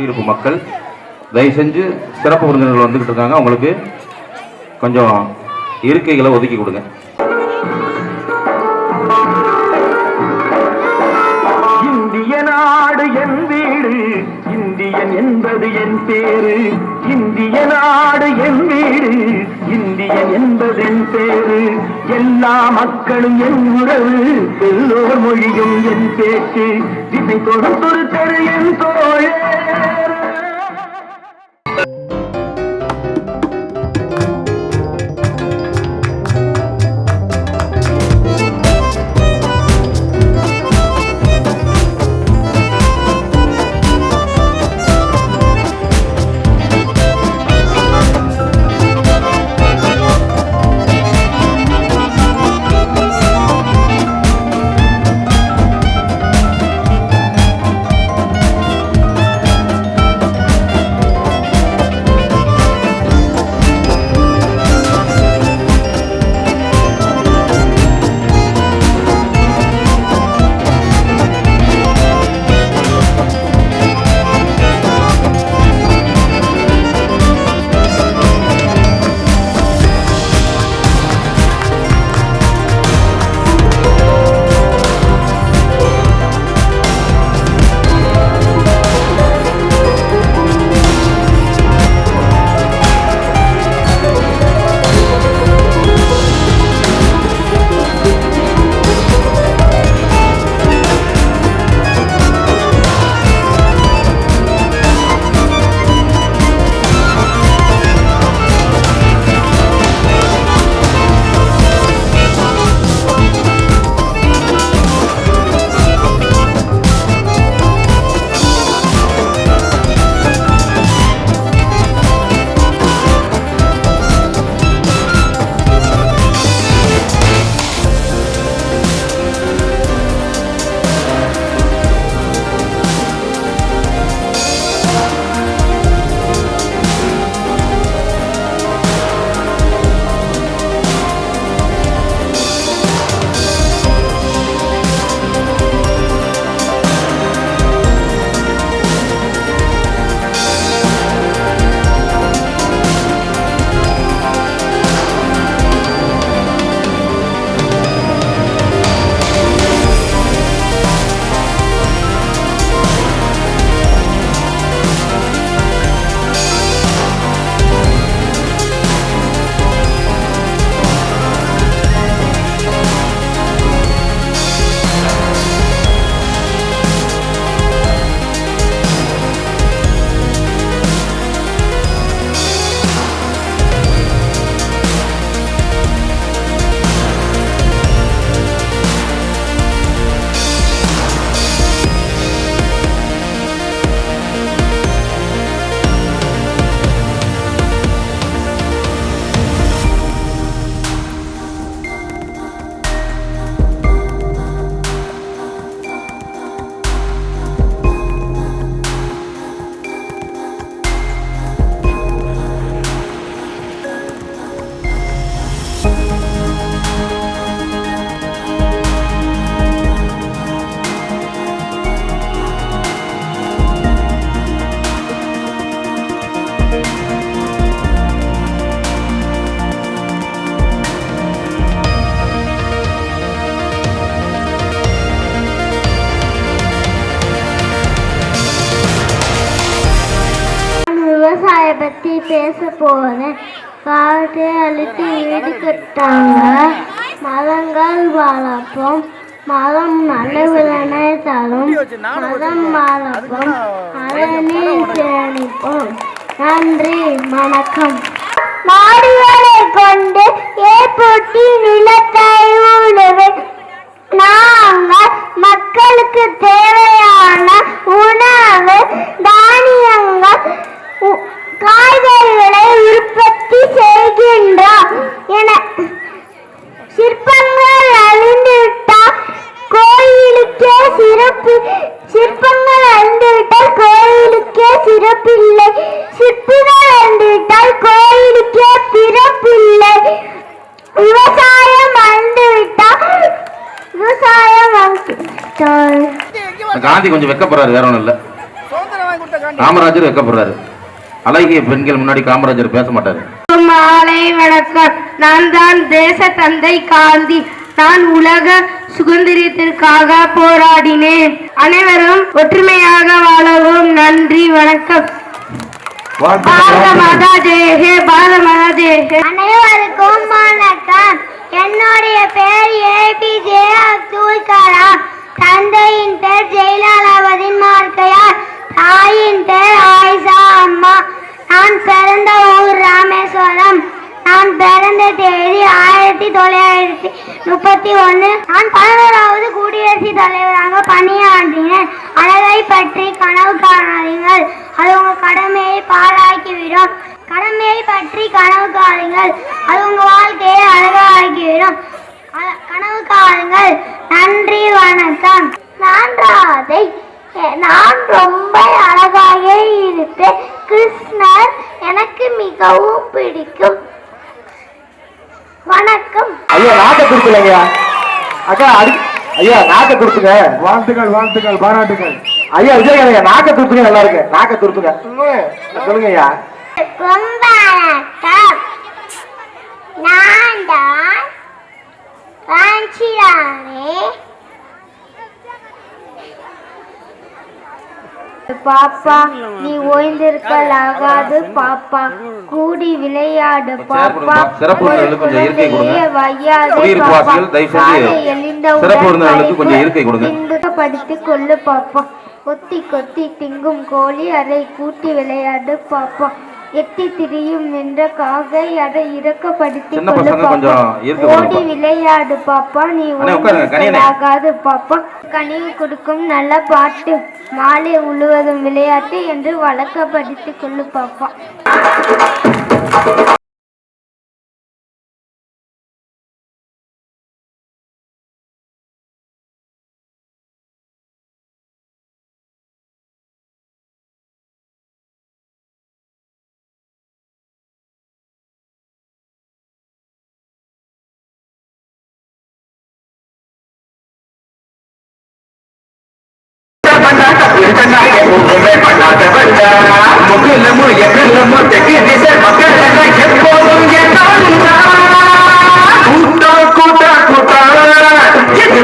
குடியிருப்பு மக்கள் தயவு செஞ்சு சிறப்பு விருந்தினர்கள் வந்துகிட்டு இருக்காங்க. அவங்களுக்கு கொஞ்சம் இருக்கைகளை ஒதுக்கி கொடுங்க. இந்திய நாடு என் வீடு, இந்தியன் என்பது என் பேரு. இந்திய நாடு என் வீடு, இந்தியன் என்பது என் பேரு. எல்லா மக்களும் என் உறவு, எல்லோர் மொழியும் என் பேச்சு. திசை கொடுத்தொரு தெரு என் தோழே. பற்றி பேச போகிறேன். காட்டை அழித்து வீடு கட்டாங்க, மரங்கள் வளர்ப்போம், மரம் நல்ல விலனை தரும், மரம் வளர்ப்போம், மரநீர் சேமிப்போம். நன்றி, வணக்கம். மாடுகளை கொண்டு ஏற்பூட்டி நிலத்தை உழுவு. நாங்கள் மக்களுக்கு தேவையான உணவு தானியங்கள் காய்கறிகளை உற்பத்தி செய்கின்றோம். என சிற்பங்கள் அழிந்துவிட்டால் கோயிலுக்கே சிறப்பு. சிற்பங்கள் அழிந்துவிட்டால் கோயிலுக்கே சிறப்பில்லை. சிற்பிகள் அழிந்துவிட்டால் கோயிலுக்கே பிறப்பில்லை. விவசாயம் அழிந்துவிட்டால் விவசாயம் காந்தி கொஞ்சம் வெக்கப்படுறாரு, வேற ஒன்றும் இல்லை. காமராஜர் வைக்கப்படுறாரு. அழகிய பெண்கள் முன்னாடி காமராஜர் பேச மாட்டாரு. மாலை வணக்கம். நான் தான் தேச தந்தை காந்தி. நான் உலக சுதந்திரத்திற்காக போராடினேன். அனைவரும் ஒற்றுமையாக வாழவும். நன்றி, வணக்கம். பாரத மாதா ஜெய, பாரத மாதா ஜெய. அனைவருக்கும் வணக்கம். என்னுடைய பெயர் ஏபிஜே அப்துல் கலாம். தந்தையின் பெயர் ஜெயலலிதா மார்க்கையார். தாயின் பெயர் ஆயிஷா அம்மா. நான் பிறந்த ஊர் ராமேஸ்வரம். நான் பிறந்த தேதி 1931. நான் 11வது குடியரசு தலைவராக பணியாற்றினேன். அழகை பற்றி கனவு காணாதீர்கள், அது உங்கள் கடமையை பாழாக்கிவிடும். கடமையை பற்றி கனவு காணுங்கள், அது உங்கள் வாழ்க்கையை அழகாக்கிவிடும். கனவு காணுங்கள். நன்றி, வணக்கம். நான் ராதை. நான் ரொம்ப அழகாக இருப்பேன். கிருஷ்ணர் எனக்கு மிகவும் பிடிக்கும். வணக்கம். ஐயா நாட்டை கொடுத்துலங்க அக்கா. ஐயா நாட்டை கொடுத்துங்க. வாழ்த்துக்கள், வாழ்த்துக்கள், பாராட்டுகள். ஐயா விஜய் நாட்டை கொடுத்துங்க. நல்லா இருக்கு. நாட்டை கொடுத்துங்க. சொல்லுங்க ஐயா. ரொம்ப வணக்கம். நான் தான் காஞ்சிராமே. பாப்பா, நீ ஓய்ந்திருக்கலாகாது பாப்பா. கூடி விளையாடு பாப்பா. சிறப்பு விருந்தினர்களுக்கு கொஞ்சம் இருக்கை கொடுங்க. வையாது குடியிருப்புவாசிகள் தயவு செஞ்சு சிறப்பு விருந்தினர்களுக்கு கொஞ்சம் இருக்கை கொடுங்க. படித்துக் கொள்ளு பாப்பா. கொத்தி கொத்தி திங்கும் கோழி அதை கூட்டி விளையாடு பாப்பா. எட்டி திரியும் என்ற காகை அதை இறக்கப்படுத்திக் சின்ன கொள்ளு பசங்க பாப்பா. கொஞ்சம் இருக்கை கொடுங்க. ஓடி விளையாடு பாப்பா. நீ ஆகாது பாப்பா. கனிவு கொடுக்கும் நல்ல பாட்டு. மாலை முழுவதும் விளையாட்டு என்று வழக்கப்படுத்திக் கொள்ளு பாப்பா.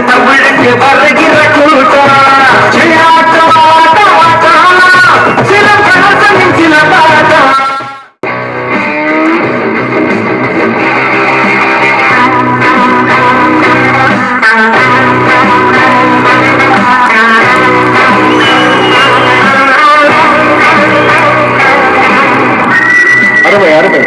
தமிழுக்கு வருகிற கூட்டம் சில கணசனின் சில பாட்டம். அருமை அருமை.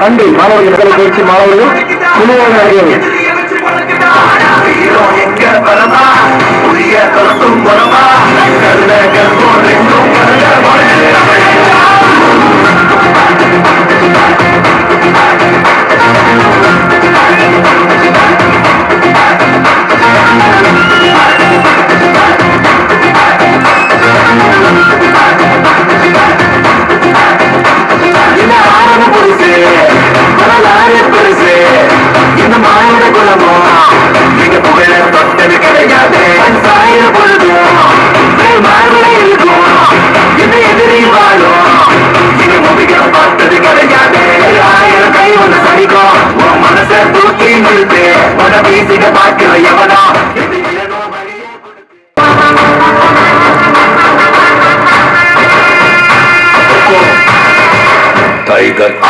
நன்றி மாணவர்கள். முதல் பயிற்சி மாணவர்கள் குழுவாக அறியவும். இந்த மாநில குலமோ நீங்க புகழ தொட்டது கிடையாது. சாய பொழுதும் மாறுகளை இருக்கும். அம்பேத்கர்.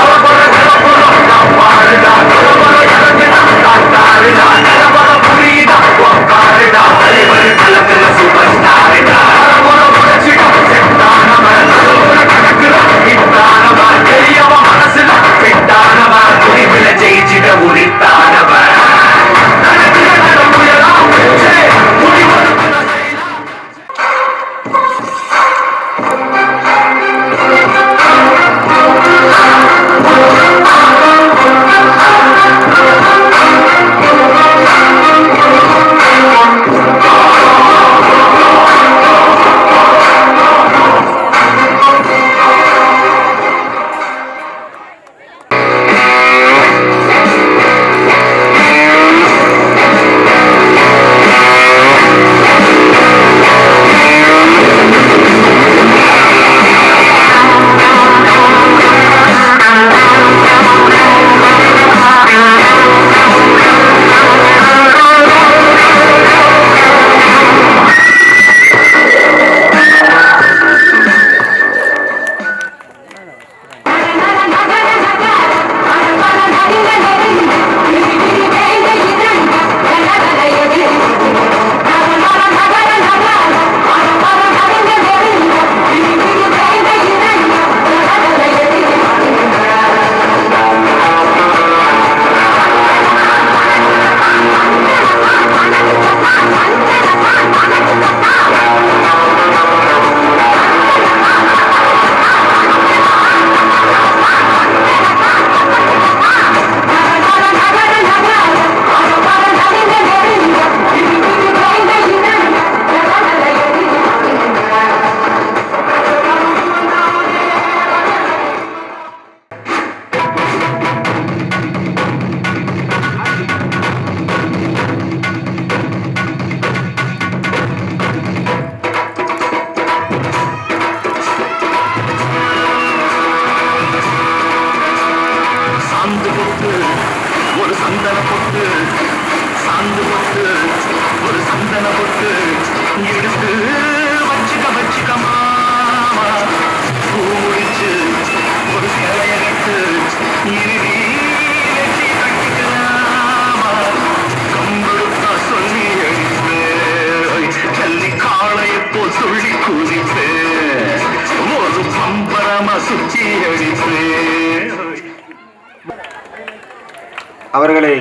அவர்களை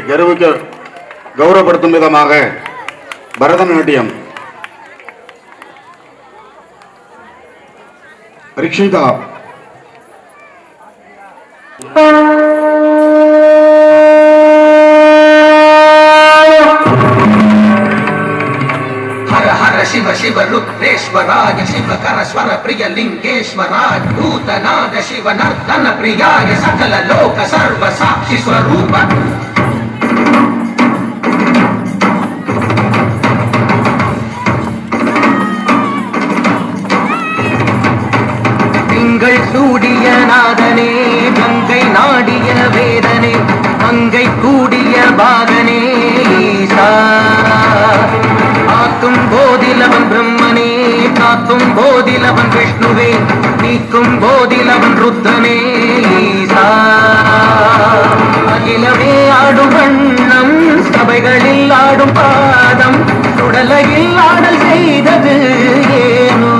கௌரவப்படுத்தும் விதமாக பரதநாட்டியம் ரிக்ஷிதா शिव शिव रुद्रेश्वराय शिवकर स्वर प्रिय लिंगेश्वराय भूतनाद शिव नर्तन प्रियाय सकल लोक सर्व साक्षी स्वरूप திங்கள் சூடிய நாதனே கங்கை நாடிய வேதனே மங்கை கூடிய பாதனே ஈசா ஆக்கும் போதிலவன் பிரம்மனே காக்கும் போதிலவன் விஷ்ணுவே நீக்கும் போதிலவன் ருத்தனே ஈசா அகிலமே ஆடும் வண்ணம் சபைகளில் ஆடும் பாதம் சுடலையில் ஆடல் செய்தது ஏனோ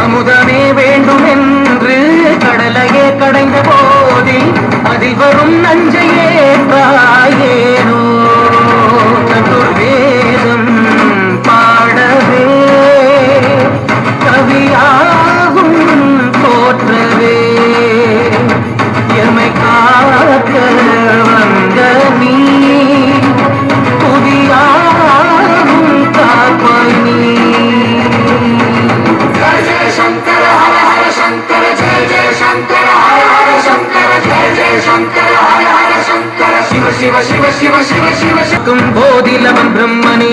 அமுதமே வேண்டும் என்று கடலையே கடைந்த போதில் அதில் வரும் நஞ்சையே தாயேனோ வேதம் பாடவே கவியாகும் போற்றவே எமை காக்க வந்த நீ புதியாகும் காப்பாய் நீ ஜெய ஜெய சங்கர ஹர ஹர சங்கர ஜெய ஜெய சங்கர ஹர ஹர சங்கர ஜெய ஜெய சங்கர ஹர ஹர சங்கர சிவ சிவ சிவ சிவ சிவ சிவ சிவக்கும் போதிலவன் பிரம்மனே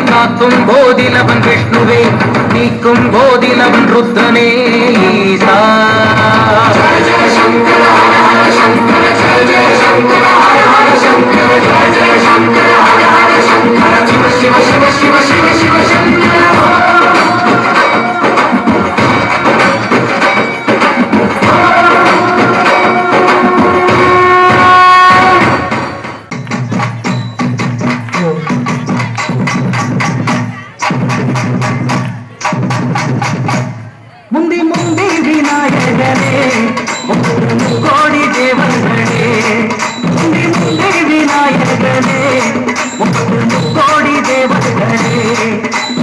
காக்கும் போதிலவன் விஷ்ணுவே நீக்கும் போதிலவன் ருத்தனே ஈசா ஜெய ஜெய சங்கர ஹர ஹர சங்கர ஜெய ஜெய சங்கர ஹர ஹர சங்கர ஜெய ஜெய சங்கர ஹர ஹர சங்கர சிவ சிவ சிவ சிவ சிவ சிவ சங்கர நாயகனே கோடி தேவர்களே முன்னே விநாயகனே கோடி தேவர்களே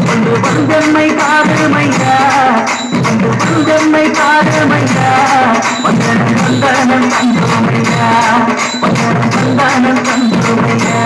கொண்டு வந்தம்மை காருமையா கொண்டு வந்தம்மை காருமையா வந்தனம் வந்தனம் தந்தோமையா வந்தனம் வந்தனம் தந்தோமையா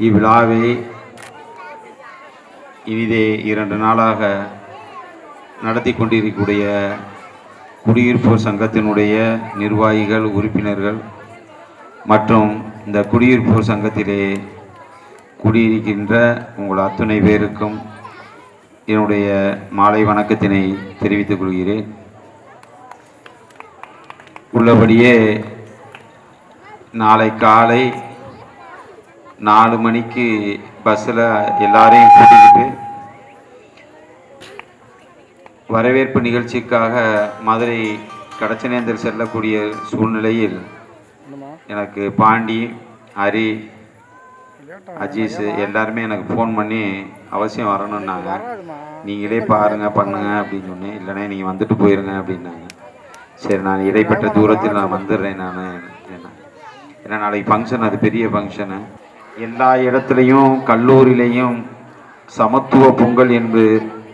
இவ்விழாவை இனிதே 2 நாளாக நடத்தி கொண்டிருக்கக்கூடிய குடியிருப்போர் சங்கத்தினுடைய நிர்வாகிகள் உறுப்பினர்கள் மற்றும் இந்த குடியிருப்போர் சங்கத்திலே குடியிருக்கின்ற உங்கள் அத்துணை பேருக்கும் என்னுடைய மாலை வணக்கத்தினை தெரிவித்துக் கொள்கிறேன். உள்ளபடியே நாளை காலை 4 மணிக்கு பஸ்ஸில் எல்லாரையும் கூட்டிக்கிட்டு வரவேற்பு நிகழ்ச்சிக்காக மதுரை கடச்சனேந்தர் செல்லக்கூடிய சூழ்நிலையில் எனக்கு பாண்டி, ஹரி, அஜீஸ் எல்லாருமே எனக்கு ஃபோன் பண்ணி அவசியம் வரணுன்னாங்க. நீங்களே பாருங்கள் பண்ணுங்க அப்படின்னு சொன்னேன். இல்லைன்னா நீங்கள் வந்துட்டு போயிருங்க அப்படின்னாங்க. சரி, நான் இடைப்பட்ட தூரத்தில் நான் வந்துடுறேன். நான் ஏன்னா நாளைக்கு ஃபங்க்ஷன், அது பெரிய ஃபங்க்ஷனு. எல்லா இடத்துலையும் கல்லூரியிலையும் சமத்துவ பொங்கல் என்று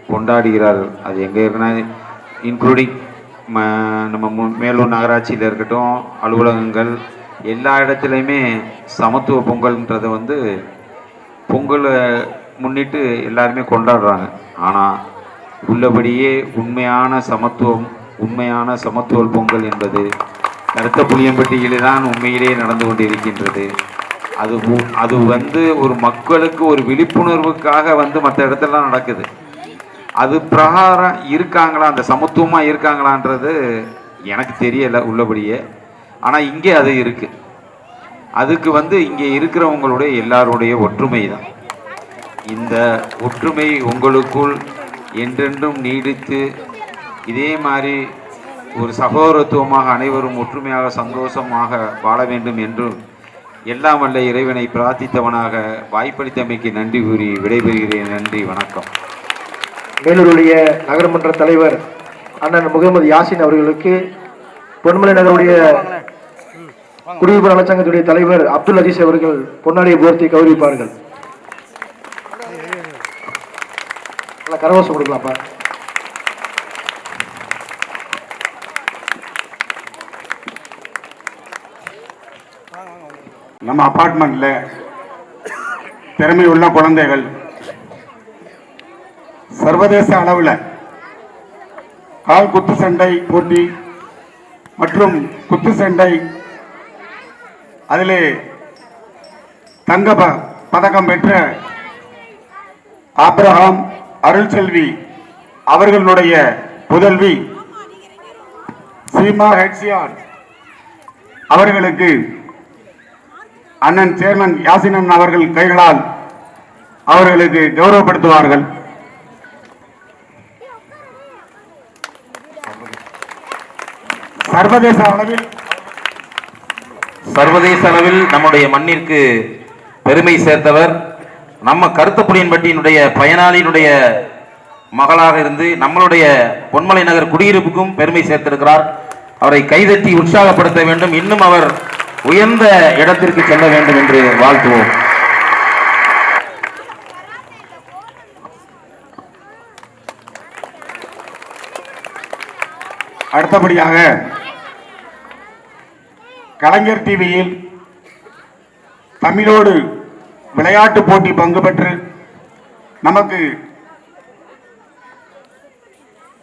கொண்டாடுகிறார்கள். அது எங்கே இருக்குன்னா இன்க்ளூடிங் நம்ம மேலூர் நகராட்சியில் இருக்கட்டும், அலுவலகங்கள் எல்லா இடத்துலையுமே சமத்துவ பொங்கல்ன்றதை பொங்கலை முன்னிட்டு எல்லாருமே கொண்டாடுறாங்க. ஆனால் உள்ளபடியே உண்மையான சமத்துவ பொங்கல் என்பது கருத்த புளியம்பட்டியிலே தான் உண்மையிலே நடந்து கொண்டிருக்கின்றது. அது ஒரு மக்களுக்கு ஒரு விழிப்புணர்வுக்காக மற்ற இடத்துலலாம் நடக்குது. அது பிரகாரம் இருக்காங்களா, அந்த சமத்துவமாக இருக்காங்களான்றது எனக்கு தெரியலை உள்ளபடியே. ஆனால் இங்கே அது இருக்கு. அதுக்கு இங்கே இருக்கிறவங்களுடைய எல்லாருடைய ஒற்றுமை தான். இந்த ஒற்றுமை உங்களுக்குள் என்றென்றும் நீடித்து இதே மாதிரி ஒரு சகோதரத்துவமாக அனைவரும் ஒற்றுமையாக சந்தோஷமாக வாழ வேண்டும் என்றும் எல்லாம் வல்ல இறைவனை பிரார்த்தித்தவனாக வாய்ப்பளித்தமைக்கு நன்றி கூறி விடைபெறுகிறேன். நன்றி, வணக்கம். மேலூருடைய நகரமன்ற தலைவர் அண்ணன் முகமது யாசின் அவர்களுக்கு பொன்மலை நகருடைய குடியிருப்பு நலச்சங்கத்துடைய தலைவர் அப்துல் அஜீஸ் அவர்கள் பொன்னாடியை போர்த்தி கௌரவிப்பார்கள். கரவாசம் கொடுக்கலாம்ப்பா. நம்ம அபார்ட்மெண்ட்ல திறமையுள்ள குழந்தைகள் சர்வதேச அளவில் கால் குத்து சண்டை போட்டி மற்றும் குத்து சண்டை அதிலே தங்க பதக்கம் பெற்ற ஆப்ரஹாம், அருள்செல்வி அவர்களுடைய புதல்வி சீமா ஹெட்சியார் அவர்களுக்கு அண்ணன் சேர்மன் யாசினன் அவர்கள் கைகளால் அவர்களுக்கு கௌரவப்படுத்துவார்கள். சர்வதேச அளவில் நம்முடைய மண்ணிற்கு பெருமை சேர்த்தவர் நம்ம கருத்தப்புலியன்பட்டியினுடைய பயனாளியினுடைய மகளாக இருந்து நம்மளுடைய பொன்மலை நகர் குடியிருப்புக்கும் பெருமை சேர்த்திருக்கிறார். அவரை கைதட்டி உற்சாகப்படுத்த வேண்டும். இன்னும் அவர் உயர்ந்த இடத்திற்கு செல்ல வேண்டும் என்று வாழ்த்துவோம். அடுத்தபடியாக கலைஞர் டிவியில் தமிழோடு விளையாட்டு போட்டி பங்கு பெற்று நமக்கு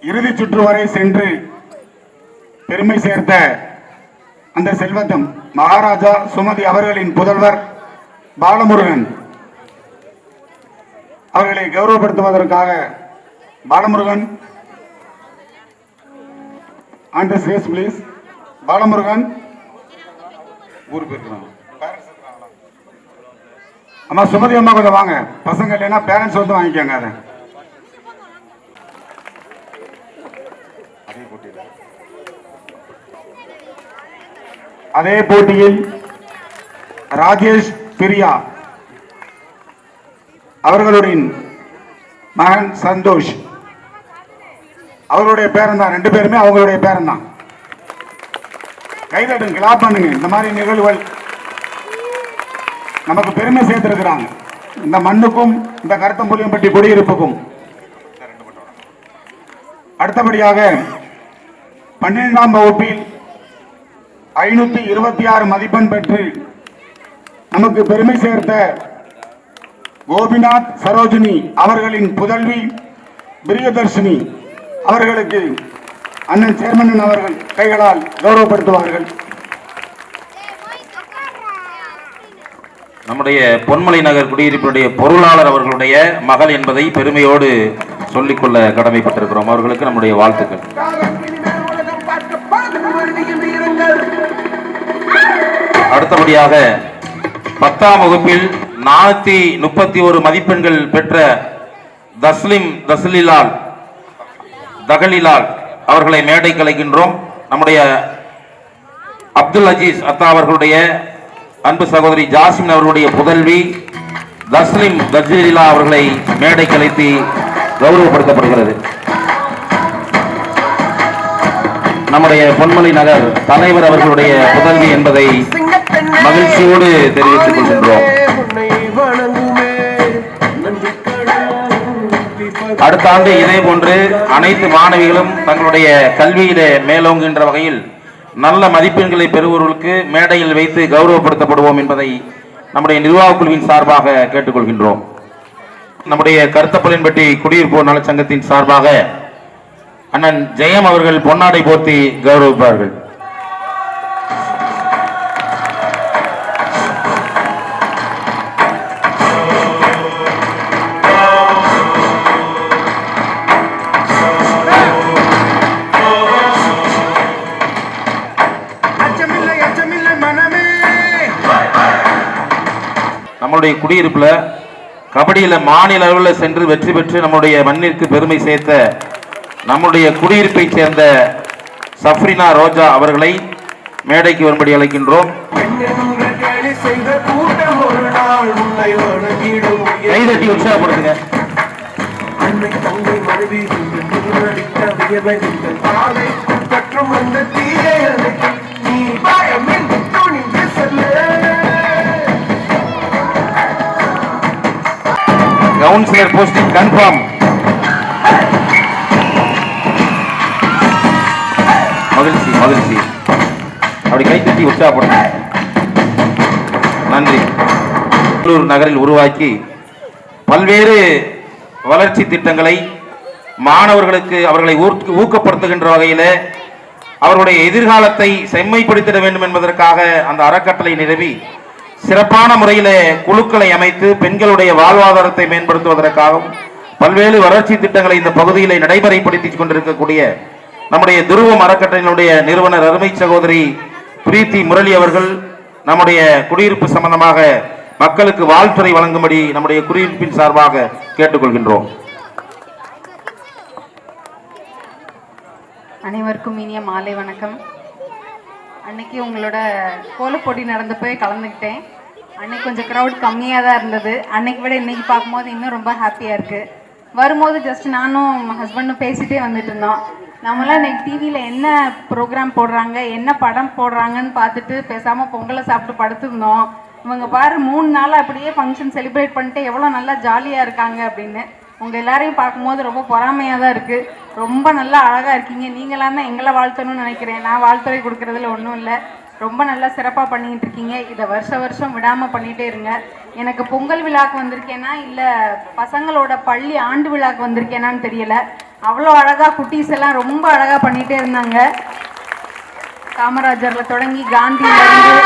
இறுதி சுற்று வரை சென்று பெருமை சேர்த்த அந்த செல்வந்தம் மகாராஜா சுமதி அவர்களின் புதல்வர் பாலமுருகன் அவர்களை கௌரவப்படுத்துவதற்காக Balamurugan on the stage please. Balamurugan ஊர் போயிருக்காங்க. அம்மா சுமதி அம்மா கொஞ்சம் வாங்க. பசங்க இல்லைன்னா பேரண்ட்ஸ் வந்து வாங்கிக்கோங்க. அதே போட்டியில் ராஜேஷ் பிரியா அவர்களுடைய மகன் சந்தோஷ் அவர்களுடைய பேரன் தான். ரெண்டு பேருமே அவங்களுடைய பேரன் தான். கைதட்டுங்க, கிளாப் பண்ணுங்க. இந்த மாதிரி நிகழ்வுகள் நமக்கு பெருமை சேர்த்திருக்கிறாங்க. இந்த மண்ணுக்கும் இந்த கருத்தம்புலியம்பட்டி குடியிருப்புக்கும். அடுத்தபடியாக 12ஆம் வகுப்பில் 526 மதிப்பெண் பெற்று நமக்கு பெருமை சேர்த்த கோபிநாத் சரோஜினி அவர்களின் புதல்வி பிரியதர்ஷினி அவர்களுக்கு அண்ணன் சேர்மன் அவர்கள் கைகளால் கௌரவப்படுத்துவார்கள். நம்முடைய பொன்மலை நகர் குடியிருப்புடைய பொருளாளர் அவர்களுடைய மகள் என்பதை பெருமையோடு சொல்லிக்கொள்ள கடமைப்பட்டிருக்கிறோம். அவர்களுக்கு நம்முடைய வாழ்த்துக்கள். அடுத்தபடியாக 10ஆம் வகுப்பில் 431 மதிப்பெண்கள் பெற்ற தகலிலால் அவர்களை மேடை கலைக்கின்றோம். நம்முடைய அப்துல் அஜீஸ் அத்தா அவர்களுடைய அன்பு சகோதரி ஜாசிம் அவர்களுடைய புதல்வி தஸ்லிலா அவர்களை மேடை கலைத்து கௌரவப்படுத்தப்படுகிறது. நம்முடைய பொன்மலை நகர் தலைவர் அவர்களுடைய புதல்வி என்பதை மகிழ்ச்சியோடு தெரிவித்துக் கொள்கின்றோம். அடுத்த ஆண்டு இதே போன்று அனைத்து மாணவிகளும் தங்களுடைய கல்வியிலே மேலோங்குகின்ற வகையில் நல்ல மதிப்பெண்களை பெறுபவர்களுக்கு மேடையில் வைத்து கௌரவப்படுத்தப்படுவோம் என்பதை நம்முடைய நிர்வாக குழுவின் சார்பாக கேட்டுக்கொள்கின்றோம். நம்முடைய கருத்தப்பலின்பட்டி குடியிருப்போர் நலச்சங்கத்தின் சார்பாக அண்ணன் ஜெயம் அவர்கள் பொன்னாடை போர்த்தி கௌரவிப்பார்கள். நம்முடைய குடியிருப்புல கபடியில மாநில அளவில் சென்று வெற்றி பெற்று நம்முடைய மண்ணிற்கு பெருமை சேர்த்த நம்முடைய குடியிருப்பை சேர்ந்த சஃப்ரினா ரோஜா அவர்களை மேடைக்கு வரும்படி அழைக்கின்றோம். கைதட்டி உற்சாகப்படுத்துங்க. Councillor posting confirm. மகிழ்ச்சி மகிழ்ச்சி. அப்படி கைத்தட்டி உற்சாகப்படுங்க. நன்றி. பெங்களூர் நகரில் உருவாக்கி பல்வேறு வளர்ச்சி திட்டங்களை மாணவர்களுக்கு அவர்களை ஊக்கப்படுத்துகின்ற வகையில் அவர்களுடைய எதிர்காலத்தை செம்மைப்படுத்திட வேண்டும் என்பதற்காக அந்த அறக்கட்டளை நிறுவி சிறப்பான முறையில் குழுக்களை அமைத்து பெண்களுடைய வாழ்வாதாரத்தை மேம்படுத்துவதற்காகவும் பல்வேறு வளர்ச்சி திட்டங்களை இந்த பகுதியிலே நடைமுறைப்படுத்தி கொண்டிருக்கக்கூடிய நம்முடைய துருவம் அறக்கட்டளையினுடைய நிறுவனர் அருமை சகோதரி பிரீத்தி முரளி அவர்கள் நம்முடைய குடியிருப்பு சம்பந்தமாக மக்களுக்கு வாழ்த்துறை வழங்கும்படி நம்முடைய குடியிருப்பின் சார்பாக கேட்டுக்கொள்கின்றோம். அனைவருக்கும் இனிய மாலை வணக்கம். அன்னைக்கு உங்களோட கோலப்போட்டி நடந்தப்போ கலந்துக்கிட்டேன். அன்னைக்கு கொஞ்சம் க்ரௌட் கம்மியாக தான் இருந்தது. அன்னைக்கு விட இன்னைக்கு பார்க்கும்போது இன்னும் ரொம்ப ஹாப்பியாக இருக்குது. வரும்போது ஜஸ்ட் நானும் ஹஸ்பண்டும் பேசிகிட்டே வந்துட்டு இருந்தோம். நம்மளாம் இன்னைக்கு டிவியில் என்ன ப்ரோக்ராம் போடுறாங்க, என்ன படம் போடுறாங்கன்னு பார்த்துட்டு பேசாமல் பொங்கலை சாப்பிட்டு படுத்துருந்தோம். இவங்க பாரு 3 நாளாக அப்படியே ஃபங்க்ஷன் செலிப்ரேட் பண்ணிட்டு எவ்வளோ நல்லா ஜாலியாக இருக்காங்க அப்படின்னு. உங்கள் எல்லாரையும் பார்க்கும்போது ரொம்ப பொறாமையாக தான் இருக்குது. ரொம்ப நல்லா அழகாக இருக்கீங்க. நீங்களாம் தான் எங்களை வாழ்த்தணும்னு நினைக்கிறேன். நான் வாழ்த்துறை கொடுக்குறதுல ஒன்றும் இல்லை. ரொம்ப நல்லா சிறப்பாக பண்ணிக்கிட்டு இருக்கீங்க. இதை வருஷம் விடாமல் பண்ணிகிட்டே இருங்க. எனக்கு பொங்கல் விழாக்கு வந்திருக்கேனா இல்லை பசங்களோட பள்ளி ஆண்டு விழாக்கு வந்திருக்கேனான்னு தெரியல. அவ்வளோ அழகாக குட்டீஸ் எல்லாம் ரொம்ப அழகாக பண்ணிகிட்டே இருந்தாங்க. காமராஜரில் தொடங்கி காந்தியிலிருந்து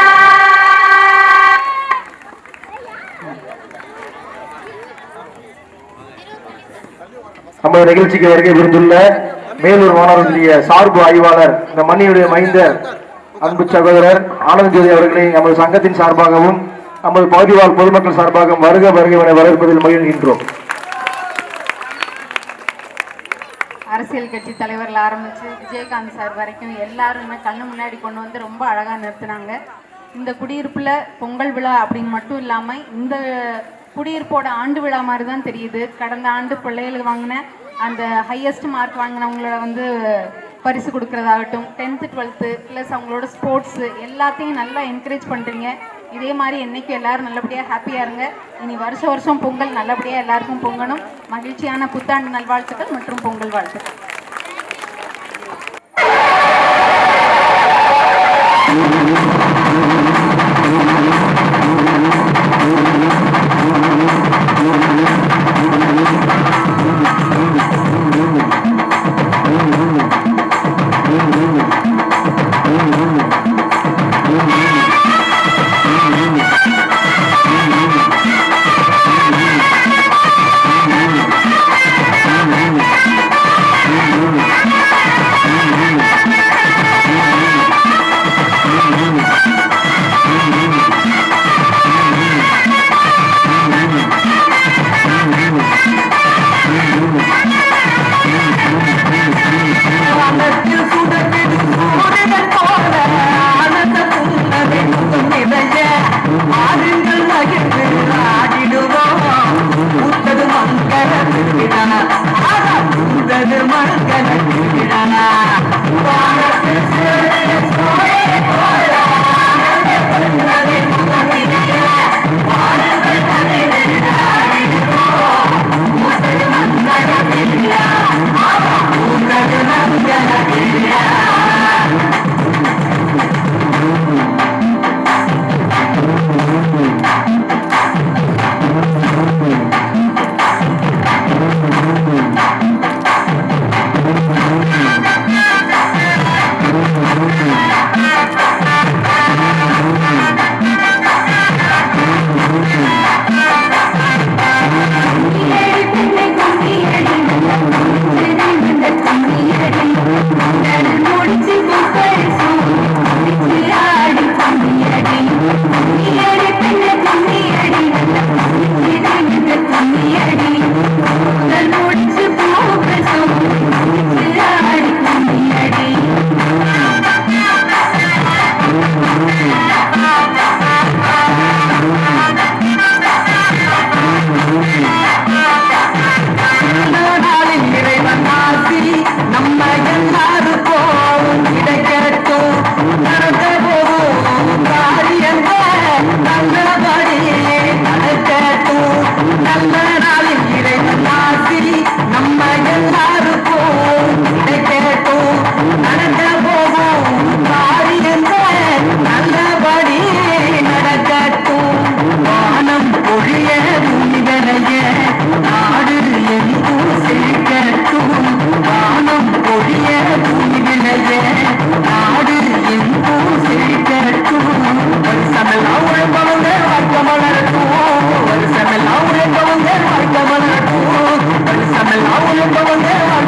நமது நிகழ்ச்சிக்கு வருகை புரிந்துள்ள மேலூர் மாணவர்களுடைய சார்பு ஆய்வாளர், இந்த மண்ணினுடைய மைந்தர் அன்பு சகோதரர் ஆனந்தஜோதி அவர்களை நமது சங்கத்தின் சார்பாகவும் நமது பகுதிவாழ் பொதுமக்கள் சார்பாகவும் வருக என வரவேற்பதில் மகிழ்கின்றோம். அரசியல் கட்சி தலைவர்கள் ஆரம்பித்து விஜயகாந்த் சார் வரைக்கும் எல்லாருமே கண்ணு முன்னாடி கொண்டு வந்து ரொம்ப அழகாக நிறுத்தினாங்க. இந்த குடியிருப்பில் பொங்கல் விழா அப்படின்னு மட்டும் இல்லாமல் இந்த குடியிருப்போட ஆண்டு விழா மாதிரி தான் தெரியுது. கடந்த ஆண்டு பிள்ளைகளுக்கு வாங்கின அந்த ஹையஸ்ட் மார்க் வாங்கினவங்கள வந்து பரிசு கொடுக்குறதாகட்டும், 10th 12th ப்ளஸ் அவங்களோட ஸ்போர்ட்ஸு எல்லாத்தையும் நல்லா என்கரேஜ் பண்ணுறீங்க. இதே மாதிரி என்றைக்கும் எல்லோரும் நல்லபடியாக ஹாப்பியாக இருங்க. இனி வருஷம் பொங்கல் நல்லபடியாக எல்லாருக்கும் பொங்கணும். மகிழ்ச்சியான புத்தாண்டு நல்வாழ்த்துக்கள் மற்றும் பொங்கல் வாழ்த்துக்கள்.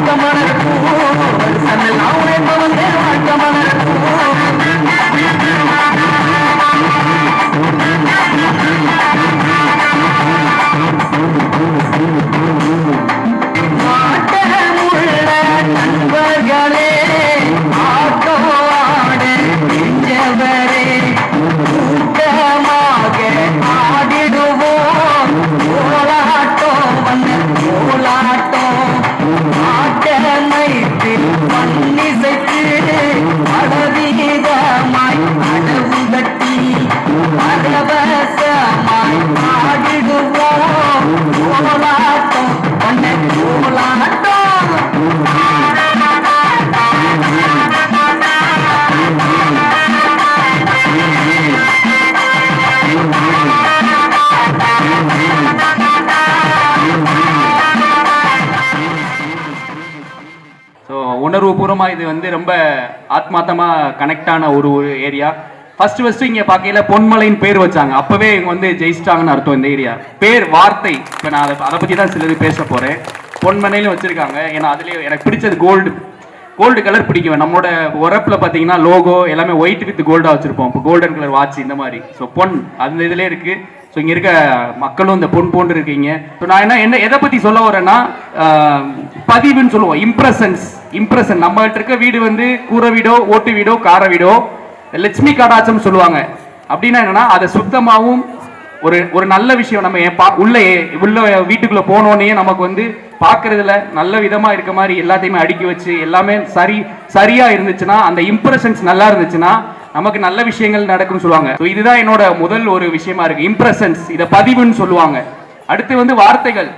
வாழ்க்கை மலர்க்கும் வருஷமெல்லாம் உழைப்பவங்க வாழ்க்கை மலர்க்கும் ஆட்டமுள்ள நண்பர்களே ஆட்டோடு நெஞ்சவரே கூட்டமாக ஆடிடுவோம் கோலாட்டம் வந்து கோலாட்டம் ஆட்டமைத்து மண்ணிசைத்து அளவீதமாய் அளவு கட்டி பரவசமாய் ஆடிடுவோம் கோலாட்டம் வந்து கோலாட்டம் ஸோ உணர்வுபூர்வமாக இது வந்து ரொம்ப ஆத்மார்த்தமாக கனெக்ட் ஆன ஒரு ஏரியா. ஃபர்ஸ்ட் இங்கே பார்க்கையில பொன்மலைன்னு பேர் வச்சாங்க. அப்போவே இவங்க வந்து ஜெயிச்சிட்டாங்கன்னு அர்த்தம். இந்த ஏரியா பேர் வார்த்தை. இப்போ நான் அதை பற்றி தான் சிலது பேச போகிறேன். பொன்மலைன்னு வச்சுருக்காங்க. ஏன்னா அதுலேயே எனக்கு பிடிச்சது கோல்டு கலர் பிடிக்கும். நம்மளோட உரப்பில் பார்த்தீங்கன்னா லோகோ எல்லாமே ஒயிட் வித் கோல்டாக வச்சுருப்போம். இப்போ கோல்டன் கலர் வாட்ச் இந்த மாதிரி. ஸோ பொன் அந்த இதிலே இருக்குது. ஸோ இங்கே இருக்க மக்களும் இந்த பொன் போன்று இருக்கீங்க. ஸோ நான் என்ன எதை பற்றி சொல்ல வரேன்னா, பதிவுன்னு சொல்லுவோம். இம்ப்ரெஷன் நம்மகிட்ட இருக்க வீடு வந்து கூரை வீடோ ஓட்டு வீடோ கார வீடோ லட்சுமி கடாச்சம் சொல்லுவாங்க. அப்படின்னா என்னன்னா, அதை சுத்தமாகவும் ஒரு நல்ல விஷயம் நம்ம உள்ள வீட்டுக்குள்ள போனோடனே நமக்கு வந்து பார்க்கறதுல நல்ல விதமா இருக்க மாதிரி எல்லாத்தையுமே அடுக்கி வச்சு எல்லாமே சரியா இருந்துச்சுன்னா, அந்த இம்ப்ரெஷன்ஸ் நல்லா இருந்துச்சுன்னா நமக்கு நல்ல விஷயங்கள் நடக்கும்னு சொல்லுவாங்க. இதுதான் என்னோட முதல் ஒரு விஷயமா இருக்கு, இம்ப்ரெஷன்ஸ். இதை பதிவுன்னு சொல்லுவாங்க. அடுத்து வந்து வார்த்தைகள்.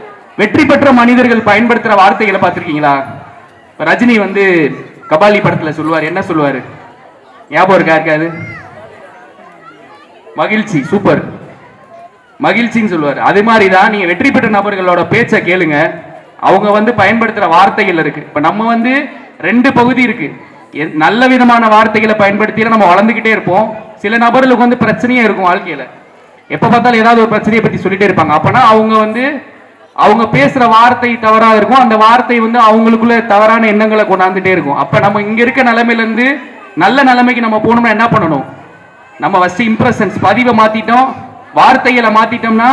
வெற்றி பெற்ற மனிதர்கள் பயன்படுத்துற வார்த்தைகளை பார்த்திருக்கீங்களா? ரஜினி வந்து கபாலி படத்துல சொல்லுவார். என்ன சொல்லுவாரு? ஞாபகம் இருக்காது? மகிழ்ச்சி. சூப்பர், மகிழ்ச்சின்னு சொல்லுவார். அது மாதிரி தான் நீங்க வெற்றி பெற்ற நபர்களோட பேச்சை கேளுங்க. அவங்க வந்து பயன்படுத்துற வார்த்தைகள் இருக்கு. இப்ப நம்ம வந்து 2 பகுதி இருக்கு. நல்ல விதமான வார்த்தைகளை பயன்படுத்தி நம்ம வளர்ந்துகிட்டே இருப்போம். சில நபர்களுக்கு வந்து பிரச்சனையே இருக்கும் வாழ்க்கையில. எப்ப பார்த்தாலும் ஏதாவது ஒரு பிரச்சனையை பத்தி சொல்லிட்டே இருப்பாங்க. அப்பனா அவங்க பேசுற வார்த்தை தவறாக இருக்கும். அந்த வார்த்தை வந்து அவங்களுக்குள்ள தவறான எண்ணங்களை கொண்டாந்துட்டே இருக்கும். அப்ப நம்ம இங்க இருக்க நிலைமையில இருந்து நல்ல நிலைமைக்கு நம்ம போகணும்னா என்ன பண்ணணும்? நம்ம ஃபர்ஸ்ட் இம்ப்ரெஷன்ஸ் பதிவை மாத்திட்டோம், வார்த்தைகளை மாத்திட்டோம்னா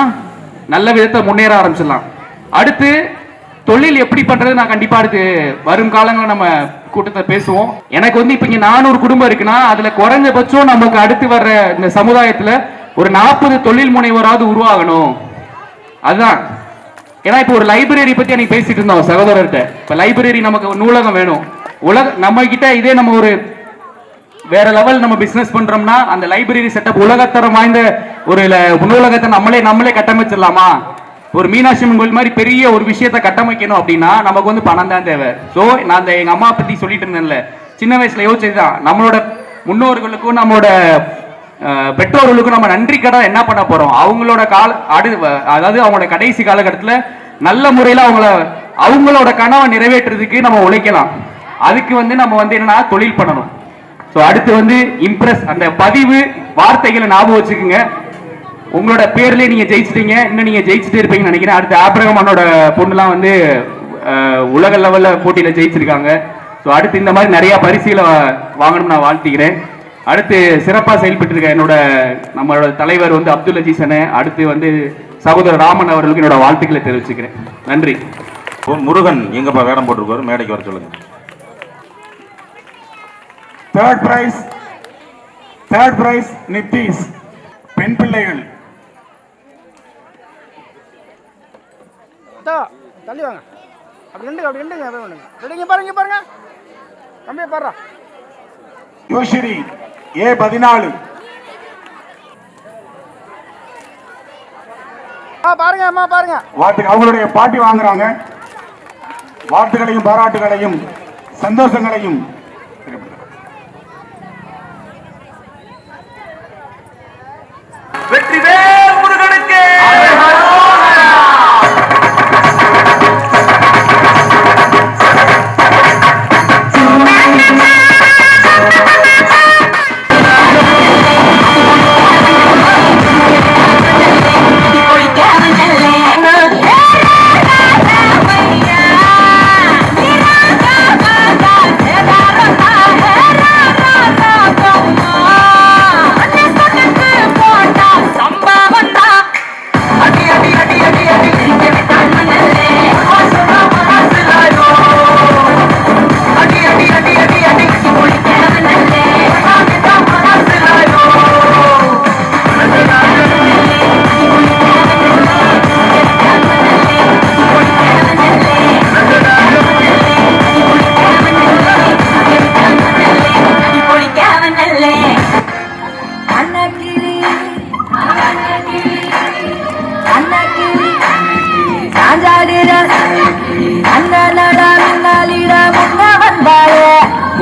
நல்ல விதத்தை முன்னேற ஆரம்பிச்சிடலாம். அடுத்து தொழில் எப்படி பண்றது நான் கண்டிப்பா அடுத்து வரும் காலங்களில் நம்ம கூட்டத்தை பேசுவோம். எனக்கு வந்து இப்ப இங்க 400 குடும்பம் இருக்குன்னா அதுல குறைஞ்சபட்சம் நமக்கு அடுத்து வர்ற இந்த சமுதாயத்துல ஒரு 40 தொழில் முனைவராவது உருவாகணும். அதுதான். ஏன்னா இப்போ ஒரு லைப்ரரி பத்தி அன்னைக்கு பேசிட்டு இருந்தோம் சகோதரர்கிட்ட. இப்ப லைப்ரரி நமக்கு நூலகம் வேணும். நம்ம கிட்ட இதே நம்ம ஒரு வேற லெவல் நம்ம பிசினஸ் பண்றோம்னா அந்த லைப்ரரி செட்டப் உலகத்தரம் வாய்ந்த ஒரு நூலகத்தை நம்மளே கட்டமைச்சிடலாமா? ஒரு மீனாட்சி அம்மன் கோயில் மாதிரி பெரிய ஒரு விஷயத்தை கட்டமைக்கணும் அப்படின்னா நமக்கு வந்து பணம் தான் தேவை. ஸோ நான் எங்க அம்மா பத்தி சொல்லிட்டு இருந்தேன்ல, சின்ன வயசுல யோசிச்சதுதான். நம்மளோட முன்னோர்களுக்கும் நம்மளோட பெற்றோர்களுக்கும் நம்ம நன்றி கடன் என்ன பண்ண போறோம்? அவங்களோட அதாவது அவங்களோட கடைசி காலகட்டத்தில் நல்ல முறையில் அவங்களோட கனவை நிறைவேற்றுறதுக்கு நம்ம உழைக்கலாம். அதுக்கு வந்து நம்ம வந்து என்னன்னா தொழில் பண்ணணும். ஸோ அடுத்து வந்து இம்ப்ரெஸ், அந்த பதிவு வார்த்தைகளை ஞாபகம் வச்சுக்கோங்க. உங்களோட பேர்லேயே நீங்க ஜெயிச்சிட்டீங்க, இன்னும் நீங்க ஜெயிச்சுட்டே இருப்பீங்கன்னு நினைக்கிறேன். அடுத்து ஆப்ரகமானோட பொண்ணுலாம் வந்து உலக லெவல்ல போட்டியில ஜெயிச்சிருக்காங்க. ஸோ அடுத்து இந்த மாதிரி நிறைய பரிசுகளை வாங்கணும்னு நான் வாழ்த்துக்கிறேன். அடுத்து சிறப்பாக செயல்பட்டு இருக்க நம்மளோட தலைவர் வந்து அப்துல் அஜீஸ் அண்ணே, அடுத்து வந்து சகோதரர் ராமன் அவர்களுக்கு என்னோட வாழ்த்துக்களை தெரிவிச்சுக்கிறேன். நன்றி. முருகன் எங்கப்பா வேடம் போட்டிருக்காரு, மேடைக்கு வர சொல்லுங்க. தேர்ட் பிரைஸ் நித்தீஷ், பெண் பிள்ளைகள். தள்ளி வாங்க. அப்படி பாருங்க தம்பியை பாரு. யோஷிரி A14. பாருங்க அம்மா பாருங்க. அவங்களுடைய பாட்டி வாங்குறாங்க. வாழ்த்துக்களையும் பாராட்டுகளையும் சந்தோஷங்களையும் வெற்றிவேல் முருகனுக்கு.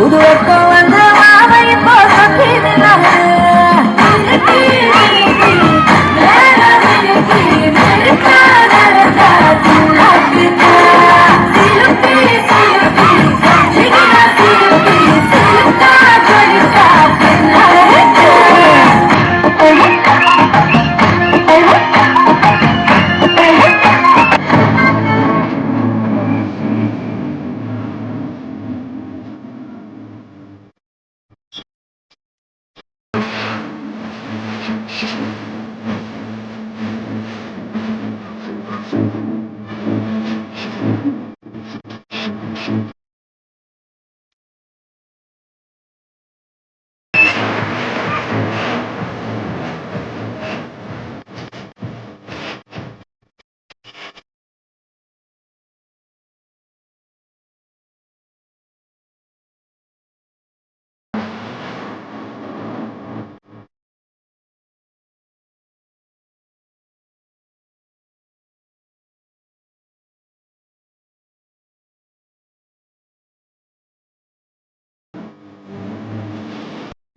புது வெப்பம் வந்து மாவை இப்போ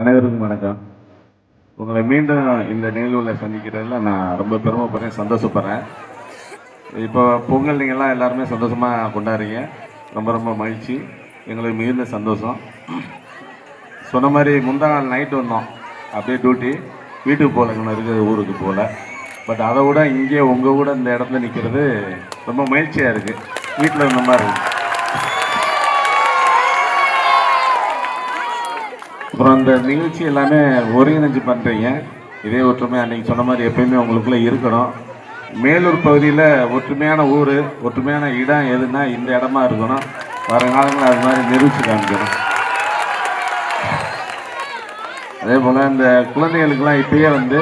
அனைவருக்கும் வணக்கம். உங்களை மீண்டும் இந்த நிகழ்வில் சந்திக்கிறதுல நான் ரொம்ப பெருமைப்படுறேன், சந்தோஷப்படுறேன். இப்போ பொங்கல் நீங்கள்லாம் எல்லாருமே சந்தோஷமாக கொண்டாடுறீங்க, ரொம்ப ரொம்ப மகிழ்ச்சி, எங்களுக்கு மிகுந்த சந்தோஷம். சொன்ன மாதிரி முந்தா நாள் நைட்டு வந்தோம், அப்படியே டியூட்டி வீட்டுக்கு போகல, இருக்கிற ஊருக்கு போகல. பட் அதை விட இங்கே உங்கள் கூட இந்த இடத்துல நிற்கிறது ரொம்ப மகிழ்ச்சியாக இருக்குது, வீட்டில் இருந்த மாதிரி இருக்குது. அப்புறம் அந்த நிகழ்ச்சி எல்லாமே ஒருங்கிணைஞ்சு பண்ணுறீங்க, இதே ஒற்றுமை அன்றைக்கி சொன்ன மாதிரி எப்பயுமே உங்களுக்குள்ளே இருக்கணும். மேலூர் பகுதியில் ஒற்றுமையான ஊர், ஒற்றுமையான இடம் எதுனா இந்த இடமா இருக்கணும். வருங்காலங்களில் அது மாதிரி நிரூபித்து காமிக்கணும். அதே போல் இந்த குழந்தைகளுக்கெல்லாம் இப்பயே வந்து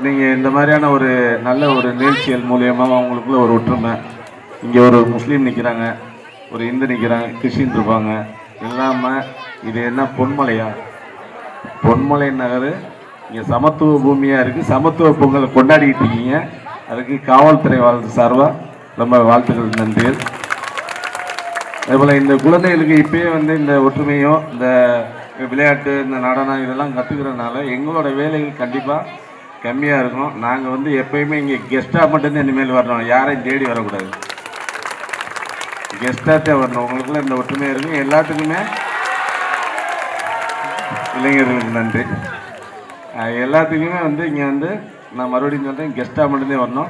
நீங்கள் இந்த மாதிரியான ஒரு நல்ல ஒரு நிகழ்ச்சிகள் மூலியமாக அவங்களுக்குள்ள ஒரு ஒற்றுமை. இங்கே ஒரு முஸ்லீம் நிற்கிறாங்க, ஒரு இந்து நிற்கிறாங்க, கிறிஸ்டின் இருப்பாங்க, இல்லாமல் இது என்ன பொன்மலையா, பொன்மலை நகர் இங்கே சமத்துவ பூமியாக இருக்குது, சமத்துவ பொங்கலை கொண்டாடிக்கிட்டு இருக்கீங்க. அதுக்கு காவல்துறை வாழ்த்து சார்பாக ரொம்ப வாழ்த்துக்கள், நன்றிகள். அதேபோல் இந்த குழந்தைகளுக்கு இப்பயே வந்து இந்த ஒற்றுமையும் இந்த விளையாட்டு இந்த நடனம் இதெல்லாம் கற்றுக்கிறதுனால எங்களோட வேலைகள் கண்டிப்பாக கம்மியாக இருக்கும். நாங்கள் வந்து எப்பயுமே இங்கே கெஸ்ட்டாக மட்டும்தான் இனிமேல் வரணும், யாரையும் தேடி வரக்கூடாது, கெஸ்ட்டாக வரணும். உங்களுக்குள்ள இந்த ஒற்றுமையாக இருக்கும். எல்லாத்துக்குமே இளைஞர்களுக்கு நன்றி. எல்லாத்துக்குமே வந்து இங்கே வந்து நான் மறுபடியும் சொல்கிறேன், கெஸ்ட்டாக மட்டும்தான் வரணும்.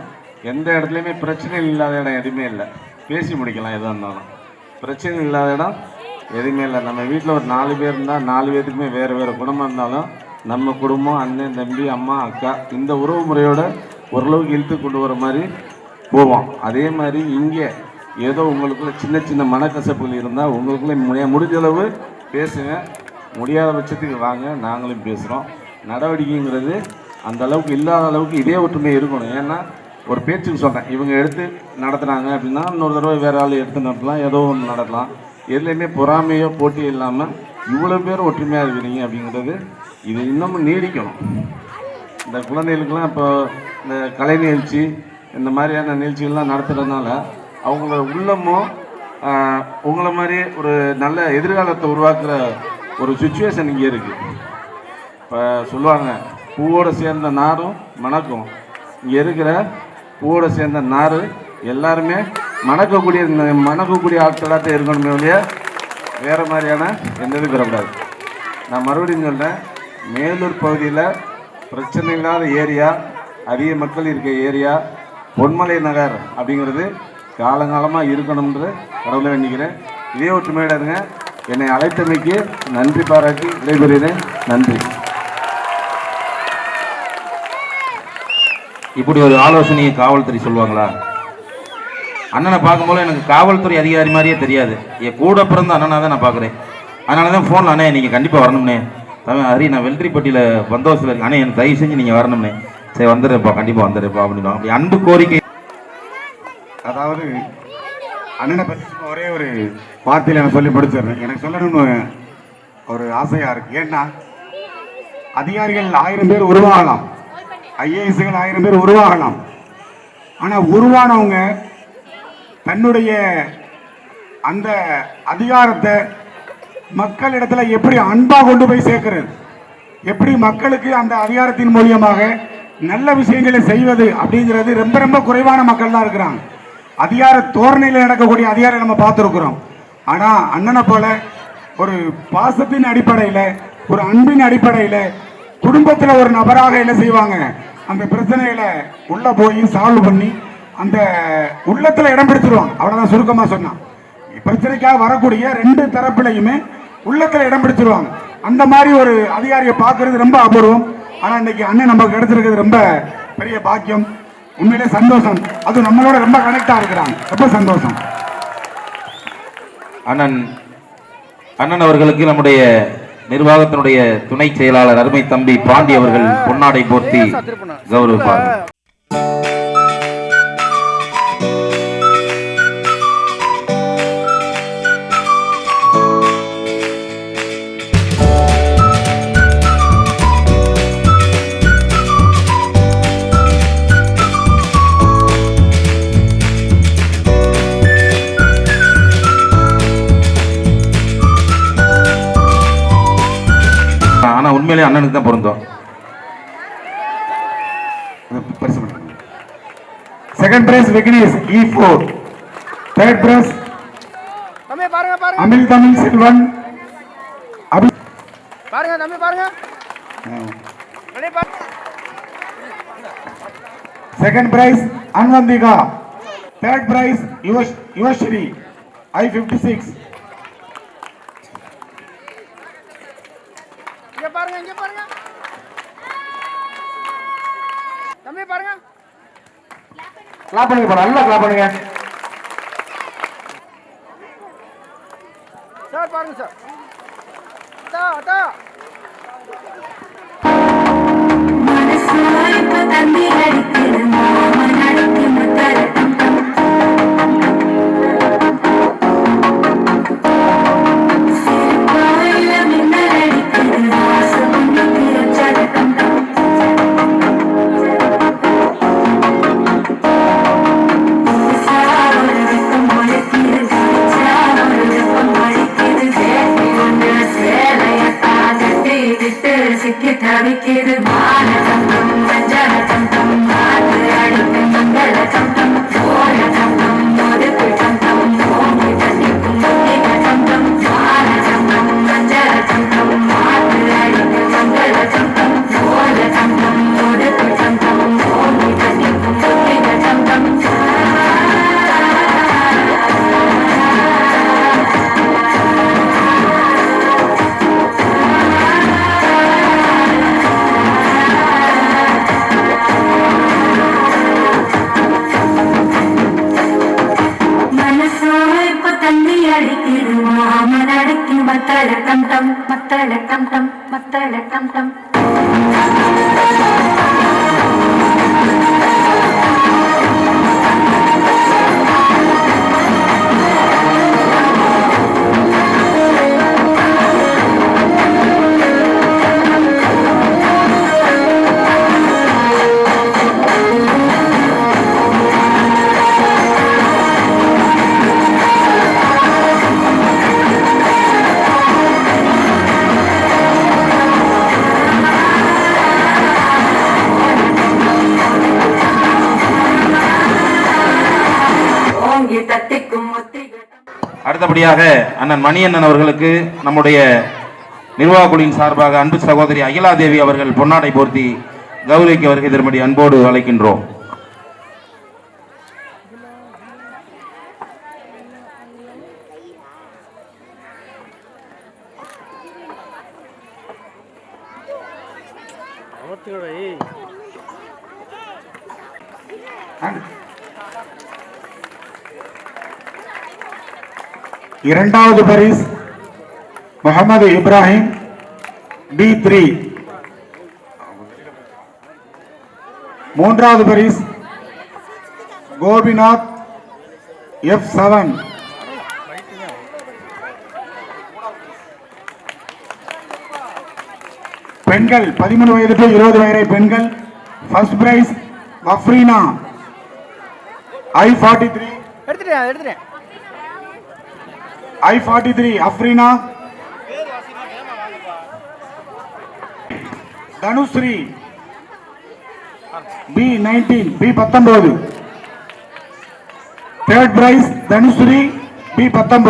எந்த இடத்துலையுமே பிரச்சனை இல்லாத இடம் எதுவுமே இல்லை, பேசி முடிக்கலாம். எதாக இருந்தாலும் பிரச்சனை இல்லாத இடம் எதுவுமே இல்லை. நம்ம வீட்டில் ஒரு 4 பேர் இருந்தால் 4 பேருக்குமே வேறு வேறு குடும்பம் இருந்தாலும் நம்ம குடும்பம், அண்ணன் தம்பி அம்மா அக்கா, இந்த உறவு முறையோடு ஓரளவுக்கு இழுத்து கொண்டு வர மாதிரி போவோம். அதே மாதிரி இங்கே ஏதோ உங்களுக்குள்ள சின்ன சின்ன மனக்கசப்புகள் இருந்தால் உங்களுக்குள்ளே முடிஞ்ச அளவு பேசுங்க, முடியாத பட்சத்துக்கு வாங்க, நாங்களும் பேசுகிறோம். நடவடிக்கைங்கிறது அந்த அளவுக்கு இல்லாத அளவுக்கு இதே ஒற்றுமை இருக்கணும். ஏன்னா ஒரு பேச்சுக்கு சொன்னேன், இவங்க எடுத்து நடத்துகிறாங்க அப்படின்னா இன்னொரு தடவை வேறு ஆள் எடுத்து நடத்தலாம், ஏதோ ஒன்று நடத்தலாம். எதுலேயுமே பொறாமையோ போட்டி இல்லாமல் இவ்வளோ பேர் ஒற்றுமையாக இருக்கிறீங்க அப்படிங்கிறது இது இன்னமும் நீடிக்கணும். இந்த குழந்தைகளுக்கெல்லாம் இப்போ இந்த கலை நிகழ்ச்சி இந்த மாதிரியான நிகழ்ச்சிகள்லாம் நடத்துகிறதுனால அவங்களோட உள்ளமும் உங்களை மாதிரியே ஒரு நல்ல எதிர்காலத்தை உருவாக்குற ஒரு சுச்சுவேஷன் இங்கே இருக்குது. இப்போ சொல்லுவாங்க, பூவோடு சேர்ந்த நாரும் மணக்கும். இங்கே இருக்கிற பூவோடு சேர்ந்த நார் எல்லாருமே மணக்கக்கூடிய ஆட்களாக இருக்கணுமே ஒழிய வேறு மாதிரியான எந்த இது பெறக்கூடாது. நான் மறுபடியும் சொல்கிறேன், மேலூர் பகுதியில் பிரச்சனை இல்லாத ஏரியா, அதிக மக்கள் இருக்க ஏரியா பொன்மலை நகர் அப்படிங்கிறது காலங்காலமாக இருக்கணும்ன்ற கடவுளை வேண்டிக்கிறேன். இதே ஒற்றுமையோட இருங்க. என்னை அழைத்தமைக்கு நன்றி பாராட்டி விடைபெறுகிறேன். நன்றி. இப்படி ஒரு ஆலோசனையை காவல்துறை சொல்லுவாங்களா? அண்ணனை பார்க்கும்போது எனக்கு காவல்துறை அதிகாரி மாதிரியே தெரியாது, என் கூட பிறந்த அண்ணனாக தான் நான் பார்க்குறேன். அதனால தான் ஃபோனில் அண்ணே நீங்கள் கண்டிப்பாக வரணும்னே, தமிழ் ஹரி நான் வெள்ளரிப்பட்டியில் பந்தோபஸ்தில் இருக்கேன், அண்ணே எனக்கு தயவு செஞ்சு நீங்கள் வரணும்னே. சரி வந்துடுறேப்பா, கண்டிப்பாக வந்துடுறேப்பா அப்படின்னா அப்படி அன்பு கோரிக்கை. அதாவது அண்ணனை பற்றி ஒரே ஒரு வார்த்தையில் எனக்கு சொல்லி படிச்சிடுறேன். எனக்கு சொல்லணும்னு ஒரு ஆசையாக இருக்குது. ஏன்னா அதிகாரிகள் 1000 பேர் உருவாகலாம், ஐஏஎஸ்கள் 1000 பேர் உருவாகலாம். ஆனால் உருவானவங்க தன்னுடைய அந்த அதிகாரத்தை மக்களிடத்துல எப்படி அன்பா கொண்டு போய் சேர்க்கிறது, எப்படி மக்களுக்கு அந்த அதிகாரத்தின் மூலியமாக நல்ல விஷயங்களை செய்வது அப்படிங்கிறது ரொம்ப ரொம்ப குறைவான மக்கள் தான் இருக்கிறாங்க. அதிகார தோரணையில் நடக்கக்கூடிய அதிகாரம் நம்ம பார்த்துருக்குறோம். ஆனால் அண்ணனை போல ஒரு பாசத்தின் அடிப்படையில், ஒரு அன்பின் அடிப்படையில், குடும்பத்தில் ஒரு நபராக என்ன செய்வாங்க, அந்த பிரச்சனைகளை உள்ள போய் சால்வ் பண்ணி அந்த உள்ளத்தில் இடம் பிடிச்சிருவாங்க. அவ்வளோதான் சுருக்கமாக சொன்னான். பிரச்சனைக்காக வரக்கூடிய ரெண்டு தரப்பிலையுமே உள்ளத்தில் இடம் பிடிச்சிருவாங்க. அந்த மாதிரி ஒரு அதிகாரியை பார்க்கறது ரொம்ப அபூர்வம். ஆனால் இன்னைக்கு அண்ணன் நமக்கு கிடைச்சிருக்கிறது ரொம்ப பெரிய பாக்கியம். உண்மையிலே சந்தோஷம். அது நம்மளோட ரொம்ப கனெக்டா இருக்கிறாங்க. ரொம்ப சந்தோஷம். அண்ணன் அவர்களுக்கு நம்முடைய நிர்வாகத்தினுடைய துணை செயலாளர் அருமை தம்பி பாண்டி அவர்கள் பொன்னாடை போர்த்தி கௌரவிப்பார். உண்மையிலே அண்ணனுக்கு தான் பொருந்தோம். Second prize Vignesh E4, third prize Amil Tamil Selvan. பாருங்க தம்பி பாருங்க. Second prize Anvanthika, third prize Yuvashree I56. பாருங்க இங்க பாருங்க தம்பி பாருங்க. கிளாப் பண்ணுங்க, நல்லா கிளாப் பண்ணுங்க சார். பாருங்க சார். அத்தா அத்தா தம்பி அடிக்கிறது மாமன் அடிக்கு முத்தரட்டம் தவிக்கிது மானடம் மஞ்சளம் தம் மாற்று அடிக்க மங்களம் தம் ஓரடம் ஒதுக்கு தம் ஓங்கி தண்ணிக்கும் முத்திகம் தம் மானடம் மஞ்சளம் தம் மாற்று அடிக்க மங்களம் தம் ஓரடம் ஒதுக்கு தம் ஓங்கி தண்ணிக்கும் முத்திகம் தம். மத்தளட்டம் டம் மத்தளட்டம் டம் மத்தளட்டம் டம். அடுத்தபடியாக அண்ணன் மணியண்ணன் அவர்களுக்கு நம்முடைய நிர்வாக குழுவின் சார்பாக அன்பு சகோதரி அகிலாதேவி அவர்கள் பொன்னாடை போர்த்தி கௌரவிக்க வருகை தரும்படி அன்போடு அழைக்கின்றோம். இரண்டாவது பரிஸ் முகமது இப்ராஹிம் D3. மூன்றாவது பரிஸ் கோபிநாத் F7. பெண்கள் 13 வயது டு 20 வயது பெண்கள் ஃபர்ஸ்ட் பிரைஸ் வஃப்ரீனா I43. எடுத்துட்டேன் I43 Afreena Dhanushree B19 B19. Third prize Dhanushree B19.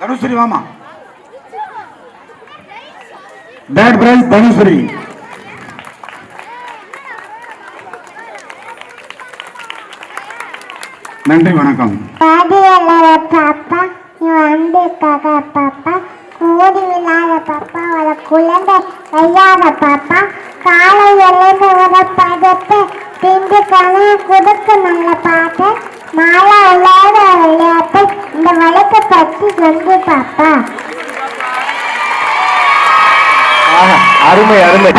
Dhanushree வாமா. Third prize Dhanushree. நன்றி வணக்கம். பாப்பா அன்புக்காக பாப்பா கோடி இல்லாத பாப்பா ஒரு குழந்தை வையாத பாப்பா காலை எழுந்து வர பதத்தை பிந்து கணம் கொடுக்க நல்ல பாட்டு மாலை இல்லாத விளையாட்டு இந்த வழக்கை பற்றி சொல்லு பாப்பா. அருமை அருமை.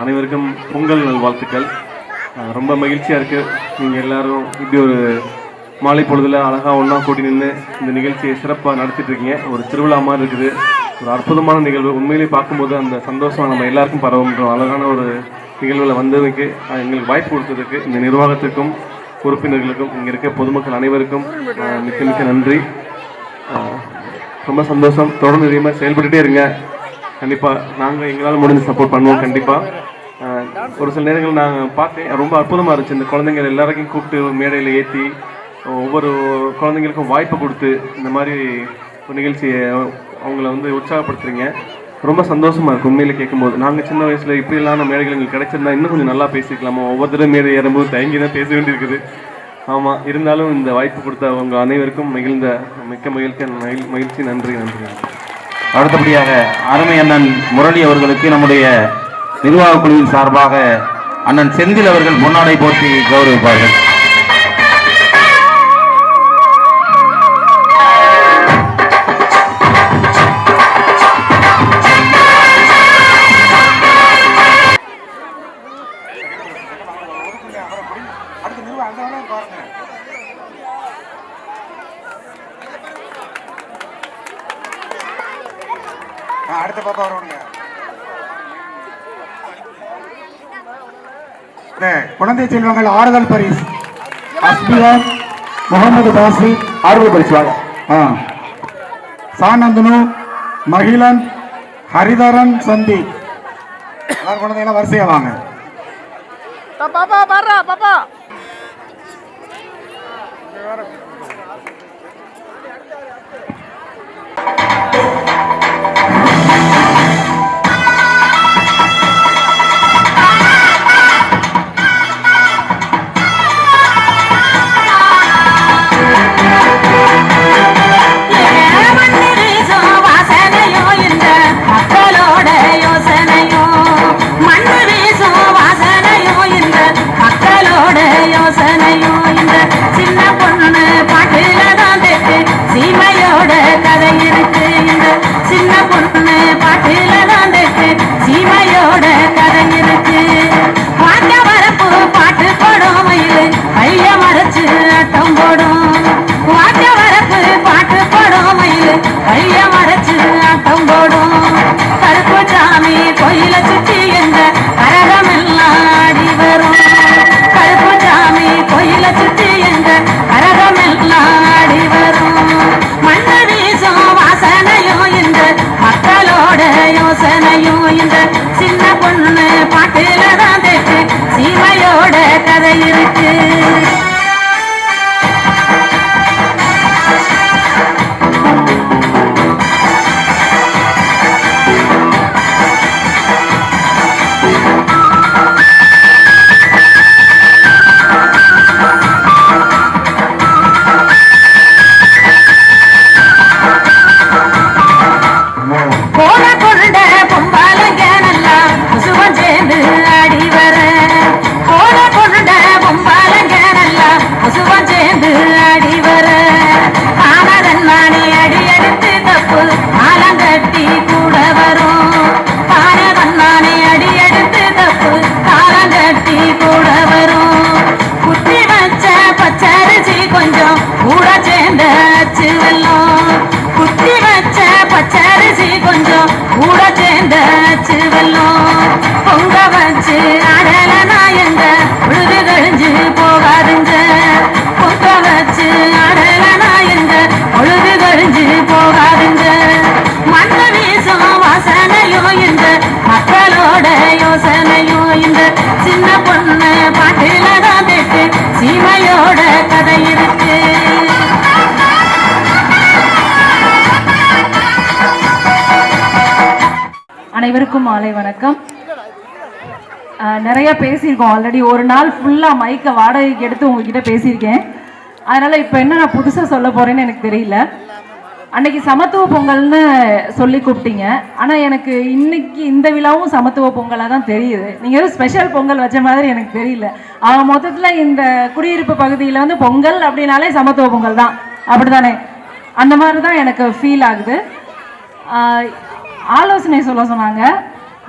அனைவருக்கும் பொங்கல் நல்வாழ்த்துக்கள். ரொம்ப மகிழ்ச்சியாக இருக்குது. நீங்கள் எல்லாரும் இப்படி ஒரு மாலை பொழுதில் அழகாக ஒன்றா கூட்டி நின்று இந்த நிகழ்ச்சியை சிறப்பாக நடத்திட்டுருக்கீங்க. ஒரு திருவிழா மாதிரி இருக்குது. ஒரு அற்புதமான நிகழ்வு. உண்மையிலேயே பார்க்கும்போது அந்த சந்தோஷம் நம்ம எல்லாருக்கும் பரவுன்றோம். அழகான ஒரு நிகழ்வில் வந்ததுக்கு எங்களுக்கு வாய்ப்பு கொடுத்ததுக்கு இந்த நிர்வாகத்துக்கும் உறுப்பினர்களுக்கும் இங்கே இருக்க பொதுமக்கள் அனைவருக்கும் மிக்க மிக்க நன்றி. ரொம்ப சந்தோஷம். தொடர்ந்து இதே மாதிரி செயல்பட்டுகிட்டே இருங்க. கண்டிப்பாக நாங்கள் எங்களால் முடிஞ்சு சப்போர்ட் பண்ணுவோம். கண்டிப்பாக ஒரு சில நேரங்கள் நாங்கள் பார்த்தேன், ரொம்ப அற்புதமாக இருந்துச்சு. இந்த குழந்தைங்கள் எல்லாருக்கும் கூப்பிட்டு மேடையில் ஏற்றி ஒவ்வொரு குழந்தைங்களுக்கும் வாய்ப்பு கொடுத்து இந்த மாதிரி ஒரு நிகழ்ச்சியை அவங்கள வந்து உற்சாகப்படுத்துறீங்க. ரொம்ப சந்தோஷமாக இருக்கும் உண்மையில கேட்கும்போது. நாங்கள் சின்ன வயசில் இப்படிலாம் மேடைகள் எங்களுக்கு கிடைச்சிருந்தா இன்னும் கொஞ்சம் நல்லா பேசிக்கலாமா. ஒவ்வொருத்தரும் மேடை ஏறும்போது தயங்கி தான் பேச வேண்டியிருக்குது. ஆமாம், இருந்தாலும் இந்த வாய்ப்பு கொடுத்த அவங்க அனைவருக்கும் மிக்க மகிழ்ச்சி. நன்றி நன்றி. அடுத்தபடியாக அருமை அண்ணன் முரளி அவர்களுக்கு நம்முடைய நிர்வாக குழுவின் சார்பாக அண்ணன் செந்தில் அவர்கள் பொன்னாடை போற்றி கௌரவிப்பார்கள். அடுத்த பாப்பா வருவாங்க. குழந்தை செல்வங்கள் ஆறுதல் பரிசு அஸ்பியான் முகமது தாசி ஆறுதல் பரிசு வாங்க. சானந்தனு மகிழன் ஹரிதரன் சந்தீப் எல்லாரும் குழந்தைங்களாம் வரிசையா வாங்க. பாப்பா பாடுறா பாப்பா. மக்களோட இந்த சின்ன பொண்ணு பாட்டுல தான் தெட்டு சீமையோட கதை இருக்கு. அனைவருக்கும் மாலை வணக்கம். நிறைய பேசியிருக்கோம் ஆல்ரெடி. ஒரு நாள் ஃபுல்லாக மைக்கை வாடகைக்கு எடுத்து உங்ககிட்ட பேசியிருக்கேன். அதனால் இப்போ என்ன நான் புதுசாக சொல்ல போகிறேன்னு எனக்கு தெரியல. அன்னைக்கு சமத்துவ பொங்கல்னு சொல்லி கூப்பிட்டீங்க. ஆனால் எனக்கு இன்னைக்கு இந்த விழாவும் சமத்துவ பொங்கலாக தான் தெரியுது. நீங்கள் எதுவும் ஸ்பெஷல் பொங்கல் வச்ச மாதிரி எனக்கு தெரியல. அவன் மொத்தத்தில் இந்த குடியிருப்பு பகுதியில் வந்து பொங்கல் அப்படின்னாலே சமத்துவ பொங்கல் தான், அப்படி தானே? அந்த மாதிரி தான் எனக்கு ஃபீல் ஆகுது. ஆலோசனை சொல்ல சொன்னாங்க.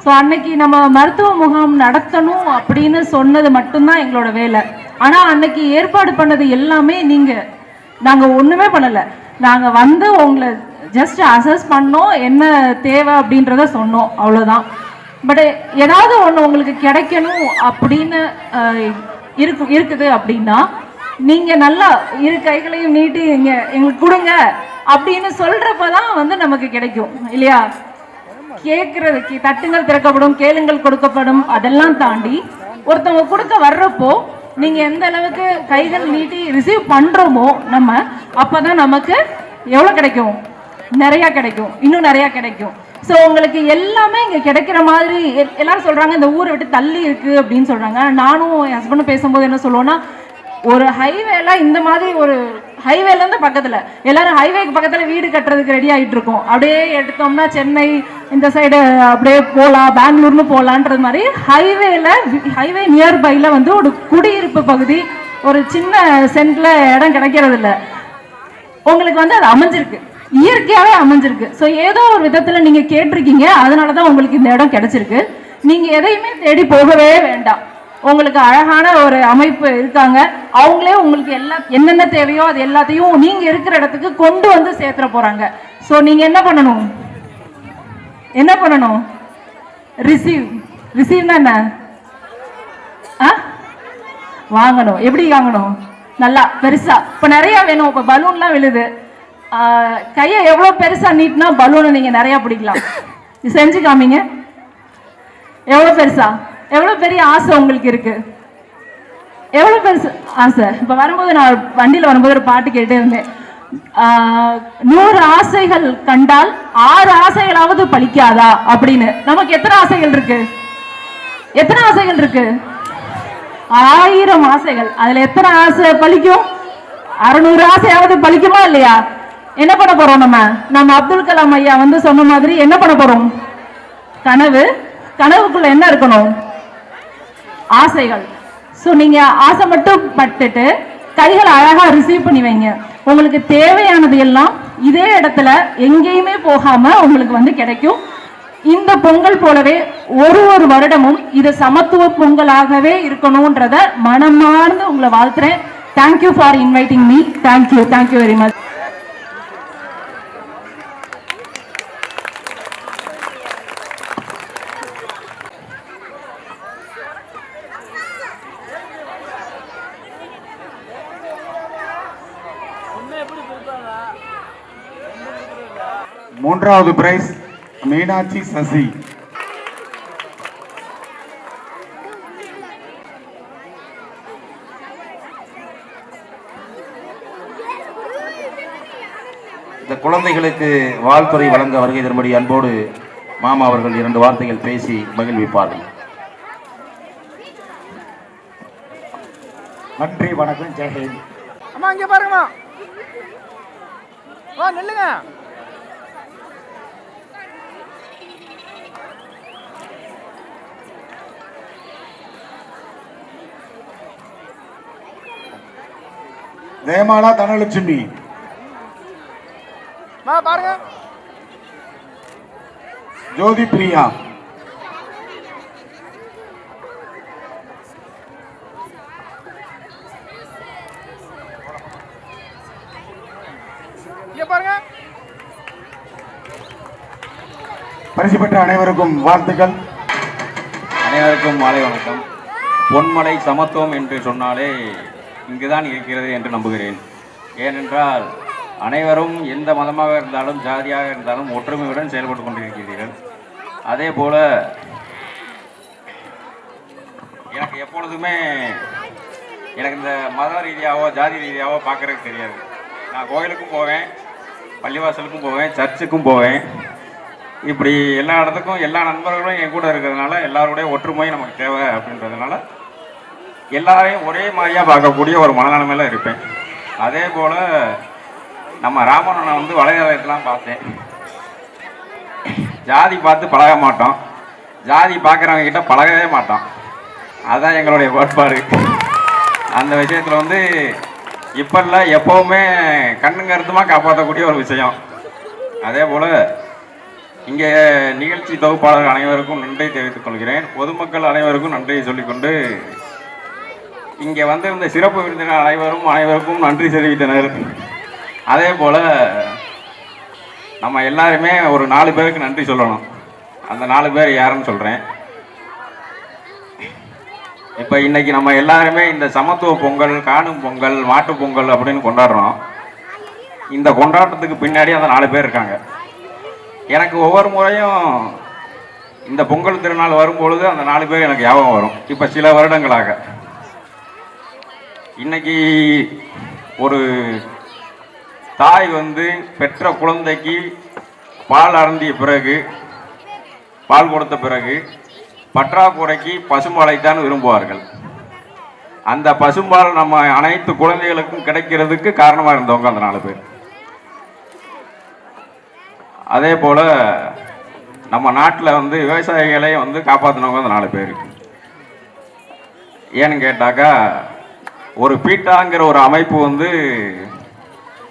ஸோ அன்னைக்கு நம்ம மருத்துவ முகாம் நடத்தணும் அப்படின்னு சொன்னது மட்டும்தான் எங்களோட வேலை. ஆனால் அன்னைக்கு ஏற்பாடு பண்ணது எல்லாமே நீங்கள். நாங்கள் ஒன்றுமே பண்ணலை. நாங்கள் வந்து உங்களை ஜஸ்ட் அசஸ் பண்ணோம், என்ன தேவை அப்படின்றத சொன்னோம், அவ்வளோதான். பட் ஏதாவது ஒன்று உங்களுக்கு கிடைக்கணும் அப்படின்னு இருக்குது அப்படின்னா நீங்கள் நல்லா இரு கைகளையும் நீட்டி எங்களுக்கு கொடுங்க அப்படின்னு சொல்கிறப்ப தான் வந்து நமக்கு கிடைக்கும், இல்லையா? கேட்கறதுக்கு தட்டுங்கள் திறக்கப்படும், கேளுங்கள் கொடுக்கப்படும், அதெல்லாம் தாண்டி ஒருத்தவங்க கொடுக்க வர்றப்போ நீங்க எந்த அளவுக்கு கைகள் நீட்டி ரிசீவ் பண்றோமோ நம்ம, அப்பதான் நமக்கு எவ்வளவு கிடைக்கும்? நிறைய கிடைக்கும், இன்னும் நிறைய கிடைக்கும். ஸோ உங்களுக்கு எல்லாமே இங்க கிடைக்கிற மாதிரி எல்லாரும் சொல்றாங்க இந்த ஊரை விட்டு தள்ளி இருக்கு அப்படின்னு சொல்றாங்க. நானும் என் ஹஸ்பண்டும் பேசும்போது என்ன சொல்லுவோம்னா, ஒரு ஹைவேல இந்த மாதிரி ஒரு ஹைவேல இருந்து பக்கத்துல எல்லாரும் ஹைவேக்கு பக்கத்துல வீடு கட்டுறதுக்கு ரெடி ஆகிட்டு இருக்கோம். அப்படியே எடுத்தோம்னா சென்னை இந்த சைடு அப்படியே போகலாம், பெங்களூர்னு போகலான்றது மாதிரி ஹைவே நியர்பைல வந்து ஒரு குடியிருப்பு பகுதி ஒரு சின்ன சென்ட்ல இடம் கிடைக்கிறது இல்லை. உங்களுக்கு வந்து அது அமைஞ்சிருக்கு, இயற்கையாவே அமைஞ்சிருக்கு. ஸோ ஏதோ ஒரு விதத்துல நீங்க கேட்டிருக்கீங்க, அதனாலதான் உங்களுக்கு இந்த இடம் கிடைச்சிருக்கு. நீங்க எதையுமே தேடி போகவே வேண்டாம். உங்களுக்கு அழகான ஒரு அமைப்பு இருக்காங்க, அவங்களே உங்களுக்கு என்னென்ன தேவையோ அது எல்லாத்தையும் நீங்க இருக்கிற இடத்துக்கு கொண்டு வந்து சேர்த்துற போறாங்க. ஸோ நீங்க என்ன பண்ணணும்? ரிசீவ்னா என்ன? வாங்கணும். எப்படி வாங்கணும்? நல்லா பெருசா. இப்ப நிறைய வேணும். இப்ப பலூன்லாம் விழுது, கையை எவ்வளவு பெருசா நீட்டினா பலூனை நீங்க நிறைய பிடிக்கலாம். செஞ்சு காமிங்க. எவ்வளவு பெருசா? எவ்வளவு பெரிய ஆசை உங்களுக்கு இருக்கு? எவ்வளவு பெருசு ஆசை? இப்ப வரும்போது நான் வண்டியில வரும்போது ஒரு பாட்டு கேட்டே இருந்தேன். 100 ஆசைகள் கண்டால் 6 ஆசைகளாவது பலிக்காதா அப்படின்னு. நமக்கு எத்தனை ஆசைகள் இருக்கு? 1000 ஆசைகள். அதுல எத்தனை ஆசை பலிக்கும்? 600 ஆசையாவது பலிக்குமா இல்லையா? என்ன பண்ண போறோம்? நம்ம அப்துல் கலாம் ஐயா வந்து சொன்ன மாதிரி என்ன பண்ண போறோம்? கனவுக்குள்ள என்ன இருக்கணும்? ஆசைகள். ஸோ நீங்க ஆசை மட்டும் பட்டுட்டு கைகளை அழகா ரிசீவ் பண்ணி வைங்க. உங்களுக்கு தேவையானது எல்லாம் இதே இடத்துல எங்கேயுமே போகாம உங்களுக்கு வந்து கிடைக்கும். இந்த பொங்கல் போலவே ஒரு வருடமும் இது சமத்துவ பொங்கலாகவே இருக்கணும்ன்றத மனமார்ந்து உங்களை வாழ்த்துறேன். Thank you for inviting me. Thank you very much. மூன்றாவது பிரைஸ் மீனாட்சி சசி. இந்த குழந்தைகளுக்கு வாழ்த்துறை வழங்க வருகை தரும்படி அன்போடு மாமா அவர்கள் 2 வார்த்தைகள் பேசி மகிழ்விப்பார்கள். நன்றி, வணக்கம், ஜெயஹிந்த். அம்மா இங்க பாருங்கம்மா, வா நில்லுங்க. ஜெயமாலா தனலட்சுமி, பாருங்க. ஜோதி பிரியா, இங்க பாருங்க. பரிசு பெற்ற அனைவருக்கும் வாழ்த்துக்கள். அனைவருக்கும் மாலை வணக்கம். பொன்மலை சமத்துவம் என்று சொன்னாலே இங்குதான் இருக்கிறது என்று நம்புகிறேன். ஏனென்றால் அனைவரும் எந்த மதமாக இருந்தாலும் ஜாதியாக இருந்தாலும் ஒற்றுமையுடன் செயல்பட்டு கொண்டிருக்கிறீர்கள். அதே போல எனக்கு எப்பொழுதுமே எனக்கு இந்த மத ரீதியாகவோ ஜாதி ரீதியாகவோ பார்க்கறதுக்கு தெரியாது. நான் கோயிலுக்கும் போவேன், பள்ளிவாசலுக்கும் போவேன், சர்ச்சுக்கும் போவேன். இப்படி எல்லா இடத்துக்கும் எல்லா நண்பர்களும் என் கூட இருக்கிறதுனால எல்லாருடைய ஒற்றுமை நமக்கு தேவை அப்படின்றதுனால எல்லாரையும் ஒரே மாதிரியாக பார்க்கக்கூடிய ஒரு மனநிலைமையில் இருப்பேன். அதே போல் நம்ம ராமனை வந்து வலைதளத்தெலாம் பார்த்தேன். ஜாதி பார்த்து பழக மாட்டோம், ஜாதி பார்க்குறவங்க கிட்ட பழகவே மாட்டோம். அதுதான் எங்களுடைய கோட்பாடு. அந்த விஷயத்தில் வந்து இப்போ இல்லை, எப்போவுமே கண்ணுங்க கருத்துமாக காப்பாற்றக்கூடிய ஒரு விஷயம். அதே போல் இங்கே நிகழ்ச்சி தொகுப்பாளர் அனைவருக்கும் நன்றி தெரிவித்துக் கொள்கிறேன். பொதுமக்கள் அனைவருக்கும் நன்றியை சொல்லிக்கொண்டு இங்கே வந்து இந்த சிறப்பு விருந்தினர் அனைவருக்கும் நன்றி தெரிவித்தனர். அதே போல் நம்ம எல்லாருமே ஒரு 4 பேருக்கு நன்றி சொல்லணும். அந்த 4 பேர் யாருன்னு சொல்கிறேன். இப்போ இன்னைக்கு நம்ம எல்லாருமே இந்த சமத்துவ பொங்கல், காணும் பொங்கல், மாட்டு பொங்கல் அப்படின்னு கொண்டாடுறோம். இந்த கொண்டாட்டத்துக்கு பின்னாடி அந்த 4 பேர் இருக்காங்க. எனக்கு ஒவ்வொரு முறையும் இந்த பொங்கல் திருநாள் வரும்பொழுது அந்த 4 பேர் எனக்கு ஞாபகம் வரும். இப்போ சில வருடங்களாக இன்னைக்கு ஒரு தாய் வந்து பெற்ற குழந்தைக்கு பால் அருந்திய பிறகு, பால் கொடுத்த பிறகு பற்றாக்குறைக்கு பசும்பாலைத்தான் விரும்புவார்கள். அந்த பசும்பால் நம்ம அனைத்து குழந்தைகளுக்கும் கிடைக்கிறதுக்கு காரணமாக இருந்தவங்க அந்த 4 பேர். அதே போல் நம்ம நாட்டில் வந்து விவசாயிகளை வந்து காப்பாற்றினவங்க அந்த 4 பேர். ஏன்னு கேட்டாக்கா, ஒரு பீட்டாங்கிற ஒரு அமைப்பு வந்து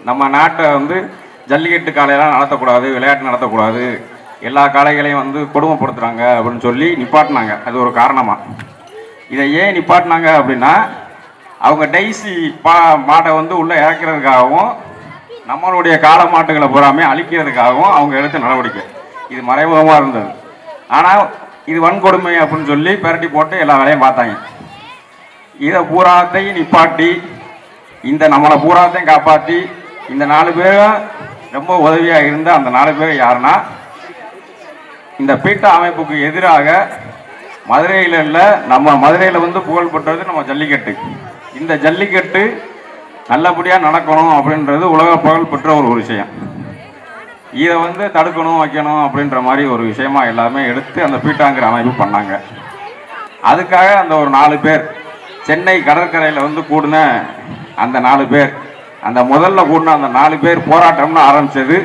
நம்ம நாட்டை வந்து ஜல்லிக்கட்டு காளையெல்லாம் நடத்தக்கூடாது, விளையாட்டு நடத்தக்கூடாது, எல்லா காளைகளையும் வந்து கொடுமைப்படுத்துகிறாங்க அப்படின்னு சொல்லி நிப்பாட்டினாங்க. அது ஒரு காரணமாக. இதை ஏன் நிப்பாட்டினாங்க அப்படின்னா, அவங்க டைசி மாட்டை வந்து உள்ளே இறக்கிறதுக்காகவும் நம்மளுடைய காளை மாட்டுகளை பூராமே அழிக்கிறதுக்காகவும் அவங்க எடுத்த நடவடிக்கை. இது மறைமுகமாக இருந்தது. ஆனால் இது வன்கொடுமை அப்படின்னு சொல்லி பெரட்டி போட்டு எல்லா வேலையும் பார்த்தாங்க. இதை பூராத்தையும் நிப்பாட்டி இந்த நம்மளை பூராத்தையும் காப்பாற்றி இந்த 4 பேரும் ரொம்ப உதவியாக இருந்த அந்த 4 பேர் யாருன்னா, இந்த பீட்டா அமைப்புக்கு எதிராக மதுரையில் இல்லை, நம்ம மதுரையில் வந்து புகழ்பெற்றது நம்ம ஜல்லிக்கட்டு. இந்த ஜல்லிக்கட்டு நல்லபடியாக நடக்கணும் அப்படின்றது உலக புகழ்பெற்ற ஒரு விஷயம். இதை வந்து தடுக்கணும், வைக்கணும் அப்படின்ற மாதிரி ஒரு விஷயமா எல்லாமே எடுத்து அந்த பீட்டாங்கிற அமைப்பு பண்ணாங்க. அதுக்காக அந்த ஒரு 4 பேர் சென்னை கடற்கரையில் வந்து கூடின அந்த 4 பேர், அந்த முதல்ல கூடின அந்த 4 பேர் போராட்டம்னு ஆரம்பித்தது.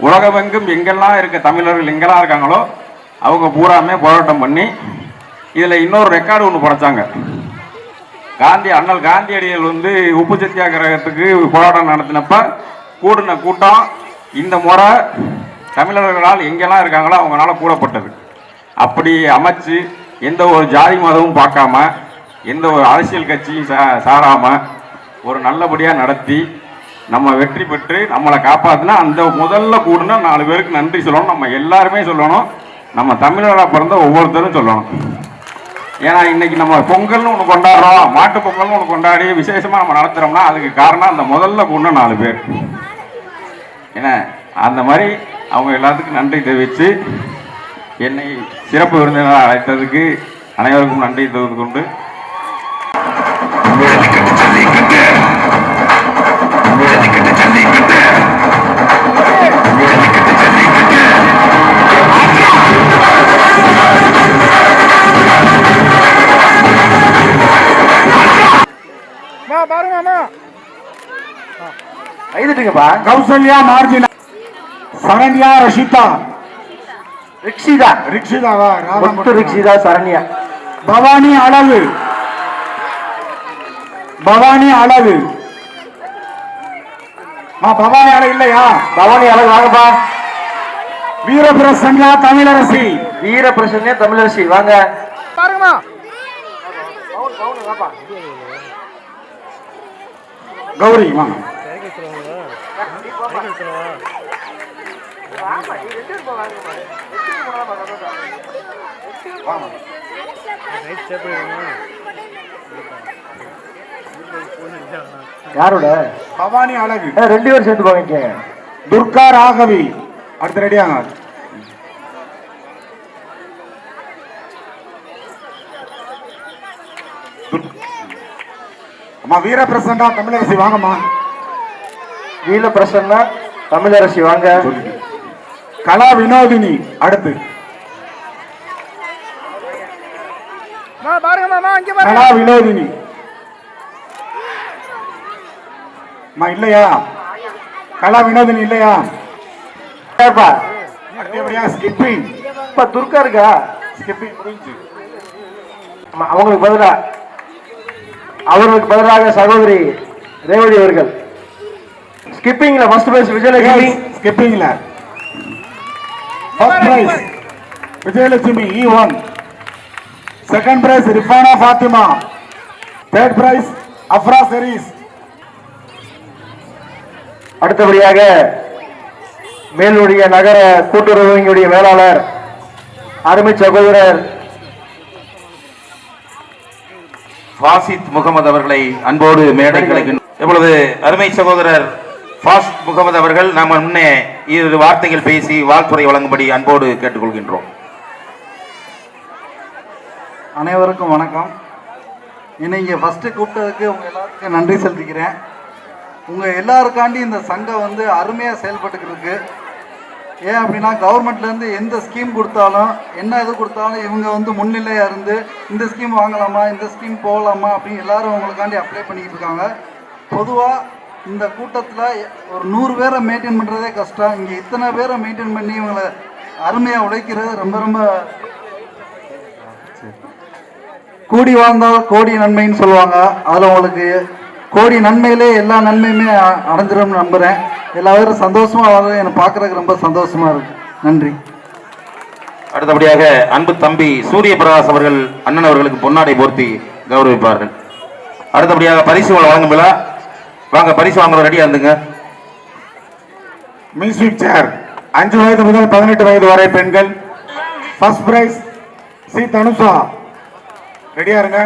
உலகமெங்கும் எங்கெல்லாம் இருக்க தமிழர்கள் எங்கெல்லாம் இருக்காங்களோ அவங்க பூராமே போராட்டம் பண்ணி இதில் இன்னொரு ரெக்கார்டு ஒன்று படைச்சாங்க. அண்ணல் காந்தியடிகள் வந்து உப்பு சத்தியாகிரகத்துக்கு போராட்டம் நடத்தினப்ப கூடின கூட்டம் இந்த முறை தமிழர்களால் எங்கெல்லாம் இருக்காங்களோ அவங்களால கூடப்பட்டது. அப்படி அமைச்சு எந்த ஒரு ஜாதி மதமும் பார்க்காம, எந்த ஒரு அரசியல் கட்சியும் சாராமல் ஒரு நல்லபடியாக நடத்தி நம்ம வெற்றி பெற்று நம்மளை காப்பாற்றினா அந்த முதல்ல கூடின 4 பேருக்கு நன்றி சொல்லணும். நம்ம எல்லாருமே சொல்லணும், நம்ம தமிழராக பிறந்த ஒவ்வொருத்தரும் சொல்லணும். ஏன்னா இன்னைக்கு நம்ம பொங்கல்னு ஒன்று கொண்டாடுறோம், மாட்டு பொங்கல்னு ஒன்று கொண்டாடி விசேஷமாக நம்ம நடத்துகிறோம்னா அதுக்கு காரணம் அந்த முதல்ல கூடின 4 பேர். ஏன்னா அந்த மாதிரி அவங்க எல்லாத்துக்கும் நன்றி தெரிவித்து என்னை சிறப்பு விருந்தினராக அழைத்ததுக்கு அனைவருக்கும் நன்றி தெரிவித்துக் கொண்டு ஜல்லிக்கட்டு கைதுட்டுங்கப்பா. கௌசல்யா மார்ஜினா, சரண்யா ரஷிதா, ரிக்ஷிதா ரிக்ஷிதாவா, முத்து ரிக்ஷிதா சரண்யா. பவானி அழகு, பவானி அழகு, பவானி அழகு இல்லையா? பவானி அழகு வாங்கப்பா. வீரபிரசன்யா தமிழரசி, வீரபிரசன்யா தமிழரசி வாங்க. பாருங்கம்மா. கௌரி வாங்க. யாரோட? பவானி அழகு. 2 பேரும் சேர்ந்து போங்க. துர்கா ராகவி அடுத்த ரெடியாங்க. அம்மா வீரபிரசன்னா தமிழரசி வாங்கம்மா. வீரபிரசன்னா தமிழரசி வாங்க. கலா வினோதினி அடுத்து. பாருங்கம்மா, இங்க கலா பாருங்க. வினோதினி அம்மா இல்லையா? கலா வினோதினி இல்லையா? ஸ்கிப்பிங் துர்கா இருக்கா? ஸ்கிப்பிங் முடிஞ்சு. அவர்களுக்கு பதிலாக சகோதரி ரேவதி அவர்கள். ஸ்கிப்பிங்ல ஃபர்ஸ்ட் பிரைஸ் விஜயலட்சுமி. ஸ்கிப்பிங்ல first prize Vijayalakshmi E1, second prize Rifana Fathima, third prize Afra Sheris. அடுத்தபடியாக மேலுடைய நகர கூட்டுறவு வங்கியுடைய மேலாளர் அருமை சகோதரர் ஃபாசித் முகமது அவர்களை அன்போடு மேடை கிடைக்கின்றோம். இப்பொழுது அருமை சகோதரர் ஃபாசித் முகமது அவர்கள் நாம் முன்னே 2 வார்த்தைகள் பேசி வாழ்த்துறை வழங்கும்படி அன்போடு கேட்டுக்கொள்கின்றோம். அனைவருக்கும் வணக்கம். என்னை இங்கே ஃபஸ்ட்டு கூப்பிட்டதுக்கு உங்கள் எல்லாருக்கும் நன்றி செலுத்திக்கிறேன். உங்கள் எல்லாருக்காண்டி இந்த சங்கம் வந்து அருமையாக செயல்பட்டுக்கிட்டு இருக்கு. ஏன் அப்படின்னா கவர்மெண்ட்லேருந்து எந்த ஸ்கீம் கொடுத்தாலும் என்ன இது கொடுத்தாலும் இவங்க வந்து முன்னிலையாக இருந்து இந்த ஸ்கீம் வாங்கலாமா, இந்த ஸ்கீம் போகலாமா அப்படின்னு எல்லாரும் உங்களுக்காண்டி அப்ளை பண்ணிக்கிட்டு இருக்காங்க. பொதுவாக இந்த கூட்டத்தில் ஒரு 100 பேரை மெயின்டைன் பண்ணுறதே கஷ்டம். இங்கே இத்தனை பேரை மெயின்டைன் பண்ணி இவங்களை அருமையாக உழைக்கிறது ரொம்ப ரொம்ப கூடி வாழ்ந்தால் கோடி நன்மைன்னு சொல்லுவாங்க. அதில் உங்களுக்கு கோடி நன்மையிலே எல்லா நன்மையுமே அடைஞ்சிடும்னு நம்புகிறேன். எல்லா பேரும் சந்தோஷமாக வாழ எனக்கு பார்க்குறதுக்கு ரொம்ப சந்தோஷமாக இருக்கு. நன்றி. அடுத்தபடியாக அன்பு தம்பி சூரிய பிரகாஷ் அவர்கள் அண்ணன் அவர்களுக்கு பொன்னாடை போர்த்தி கௌரவிப்பார்கள். அடுத்தபடியாக பரிசு வழங்கும் விழா. வாங்க, பரிசு வாங்க ரெடியா இருந்துங்க. மியூசிக் சேர் 5 வயது முதல் 18 வயது வரை பெண்கள். ஃபர்ஸ்ட் பிரைஸ் சி தனுஷா, ரெடியா இருங்க.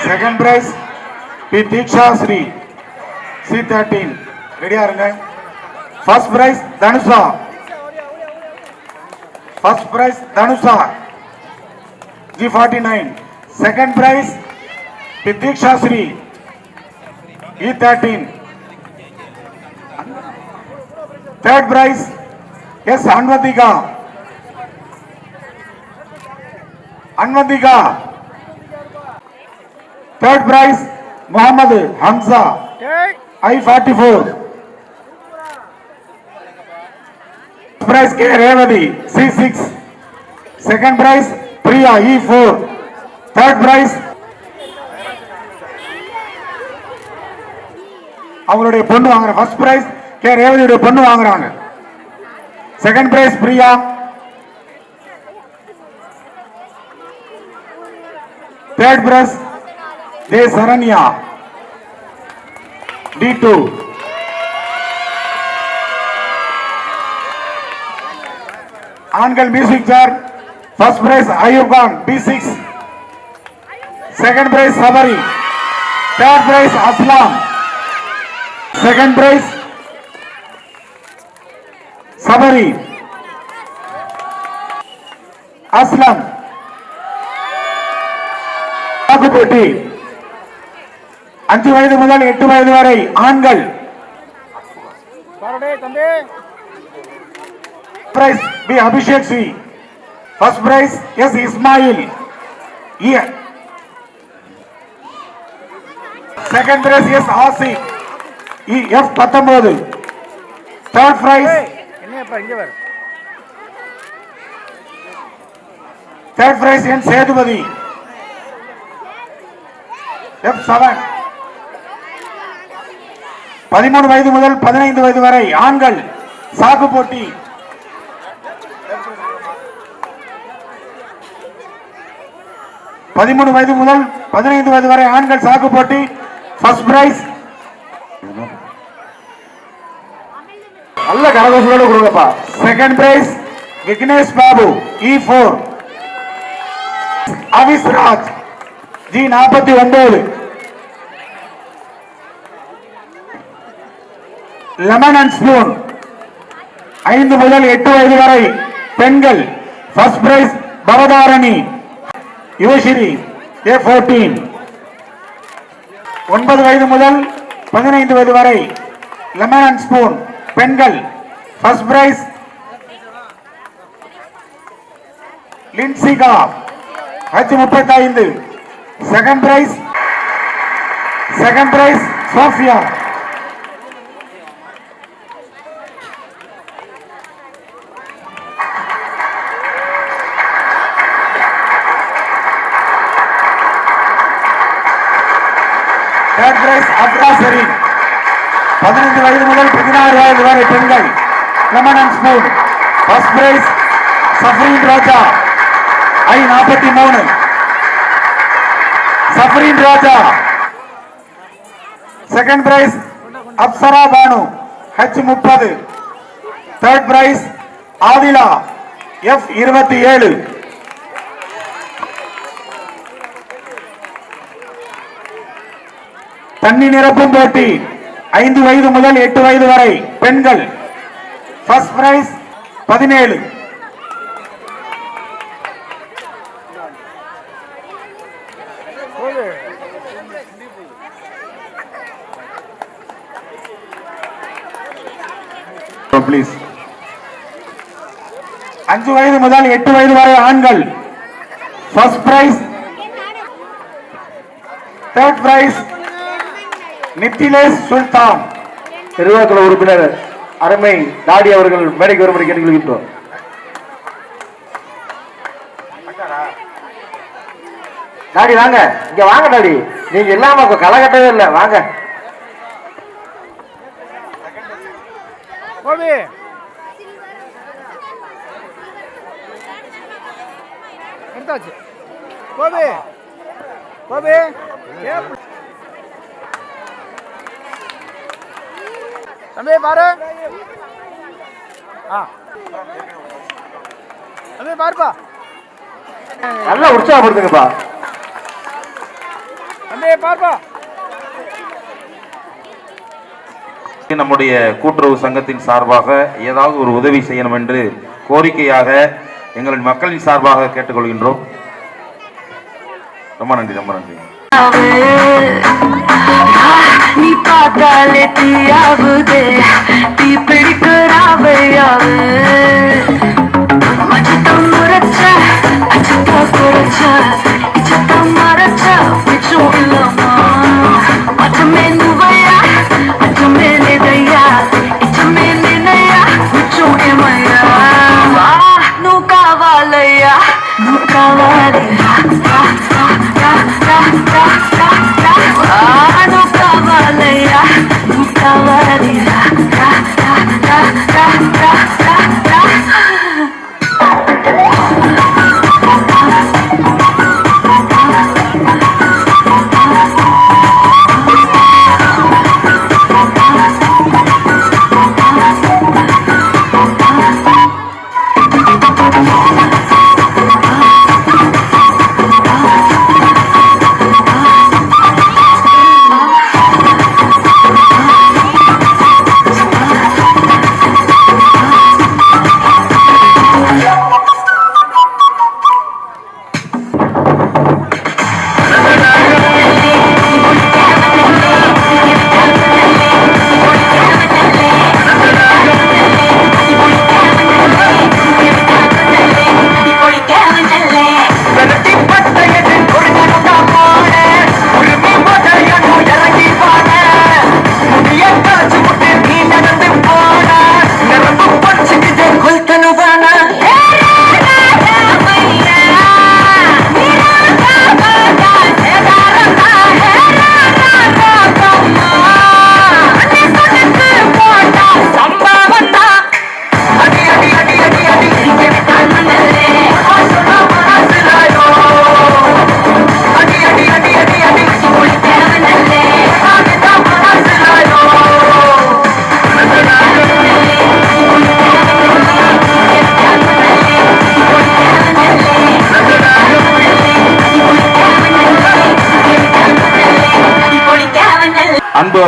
Second prize B Deeksha Shri C13, ரெடியா இருங்க. First prize Dhanusha, first prize Dhanusha G49. Second prize B Deeksha Shri E13. Third prize, yes, Anvadika. Third prize, Muhammad Hamza, I-44. Prize K. Revati, C6. Second prize, Priya, E4. Third prize, அவங்களுடைய பொண்ணு வாங்குற. First prize K ரேவதியுடைய பொண்ணு வாங்குறாங்க. Second prize Priya. Third prize J Saranya D2. ஆண்கள் music chair first prize Ayub Khan B6. Second prize Sabari. Third prize Aslam. Second prize Sabari, Aslam. Akupeti 5 வயது முதல் 8 வயது வரை ஆண்கள். Prize B. Abhishek C. First prize S. Ismail. Here. Second prize S. Asif. F19. Third prize. Third prize N. Sedupati. F7. 13 வயது முதல் 15 வயது வரை ஆண்கள் சாக்கு போட்டி. பதிமூணு வயது முதல் 15 வயது வரை ஆண்கள் சாக்கு போட்டி. ஃபர்ஸ்ட் பிரைஸ் நல்ல கரகோஷத்தோட கொடுங்கப்பா. Second prize Vignesh Babu E4. Avis Raj G49. Lemon and spoon 5 முதல் 8 வயது வரை பெண்கள். First price Bhavadharani Yuvasri A14. 9 வயது முதல் 15 வயது வரை லெமன் அண்ட் ஸ்பூன் பெண்கள். First prize Linsika H35. Second prize Sophia. Third prize Afra Sherin 15 வயது முதல் 16 வயது வரை பெண்கள் lemon and spoon. First prize Safreen Raja I43. Safreen Raja. Second prize Afsara Banu H30. Third prize Adila F27. தண்ணி நிரப்பும் போட்டி 5 வயது முதல் 8 வயது வரை பெண்கள். First price 17. ப்ளீஸ் 5 வயது முதல் 8 வயது வரை ஆண்கள். First prize. தேர்ட் பிரைஸ் நித்திலேஷ் சுல்தான். நிர்வாகக்குழு உறுப்பினர் அருமை தாடி அவர்கள் மேடைக்கு வரும்படி கேட்டுக்கொள்கின்றோம். தாடி வாங்க, இங்க வாங்க தாடி. நீங்க இல்லாம களை கட்டவே இல்லை, வாங்க. எடுத்தாச்சு. கோபி கோபி தம்பி பாரு. தம்பி பாருப்பா, நல்லா உற்சாகப்படுத்துங்கப்பா. தம்பி பாருப்பா. நம்முடைய கூட்டுறவு சங்கத்தின் சார்பாக ஏதாவது ஒரு உதவி செய்யணும் என்று கோரிக்கையாக எங்களின் மக்களின் சார்பாக கேட்டுக்கொள்கின்றோம். ரொம்ப நன்றி, ரொம்ப நன்றி. நீ பார்த்தாலே தீயாவுதே, தீ பிடிக்கிறாவையாவு. மச்சத்தம் முறைச்ச அச்சத்தம் குறைச்ச இச்சத்தம் மறைச்ச மிச்சம் இல்லம்மா. மச்சமே நுவையா அச்சமே நிதையா இச்சமே நினையா மிச்சம் ஏமையா. నువ్వు కావాలయ్యా నువ్వు కావాలయ్యా నువ్వు కావాలయ్యా నువ్వు కావాలయ్యా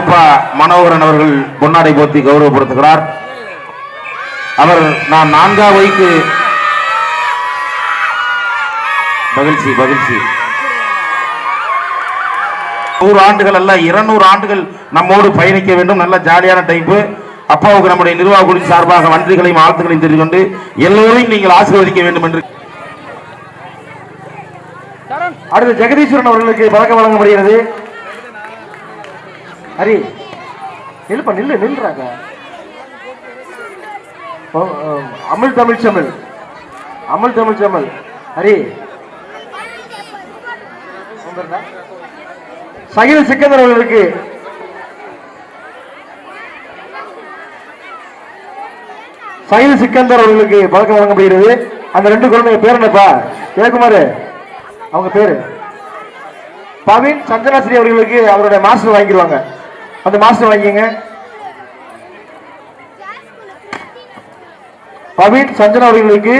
அப்பா மனோகரன் அவர்கள் பொன்னாடை போர்த்தி கௌரவப்படுத்துகிறார். அவர் நான் 4ஆம் வகுப்பு மகிழ்ச்சி 100 ஆண்டுகள் அல்ல 200 ஆண்டுகள் நம்மோடு பயணிக்க வேண்டும். நல்ல ஜாலியான டைப்பு. அப்பாவுக்கு நம்முடைய நிர்வாக குழு சார்பாக நன்றிகளையும் வாழ்த்துக்களையும் தெரிந்து கொண்டு எல்லோரையும் நீங்கள் ஆசீர்வதிக்க வேண்டும் என்று. அடுத்து ஜெகதீஸ்வரன் அவர்களுக்கு பதக்கம் வழங்கப்படுகிறது. ஹரி நில்றாங்க. அமல் தமிழ் செம்மல் ஹரி சகில் சிக்கந்தர் அவர்களுக்கு பதக்கம் வழங்கப்படுகிறது. அந்த 2 குழந்தைங்க பேர் என்னப்பா? ஜெயக்குமார் அவங்க பேரு. பவீன் சஞ்சனாஸ்ரீ அவர்களுக்கு அவருடைய மாஸ்டர் வாங்கிடுவாங்க. அந்த மாஸ்டர் வாங்கிங்க. பவீன் சஞ்சனா அவர்களுக்கு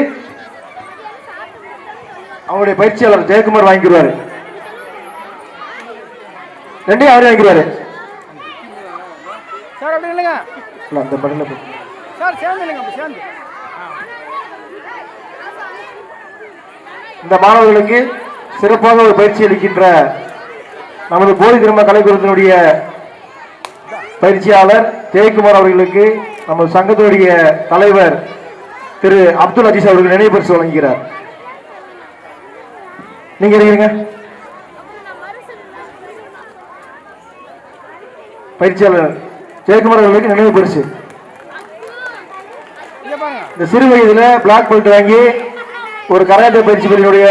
அவருடைய பயிற்சியாளர் ஜெயக்குமார் வாங்கிடுவாரு. 2 அவரே வாங்கிடுவாரு. சார் அப்படி இல்லைங்க அந்த படல சார் சேர்ந்து இல்லைங்க சேர்ந்து. இந்த மாணவர்களுக்கு சிறப்பாக ஒரு பயிற்சி அளிக்கின்ற நமது போதி திரும்ப கலைக்குழுவினுடைய பயிற்சியாளர் ஜெயக்குமார் அவர்களுக்கு நமது சங்கத்தினுடைய தலைவர் திரு அப்துல் அஜீஸ் அவர்கள் நினைவு பரிசு வழங்குகிறார். நீங்க இருக்கீங்க பயிற்சியாளர் ஜெயக்குமார் அவர்களுக்கு நினைவு பரிசு. இந்த சிறு வயதுல பிளாக் பெல்ட் வாங்கி ஒரு கராத்தே பயிற்சி பிரிவினுடைய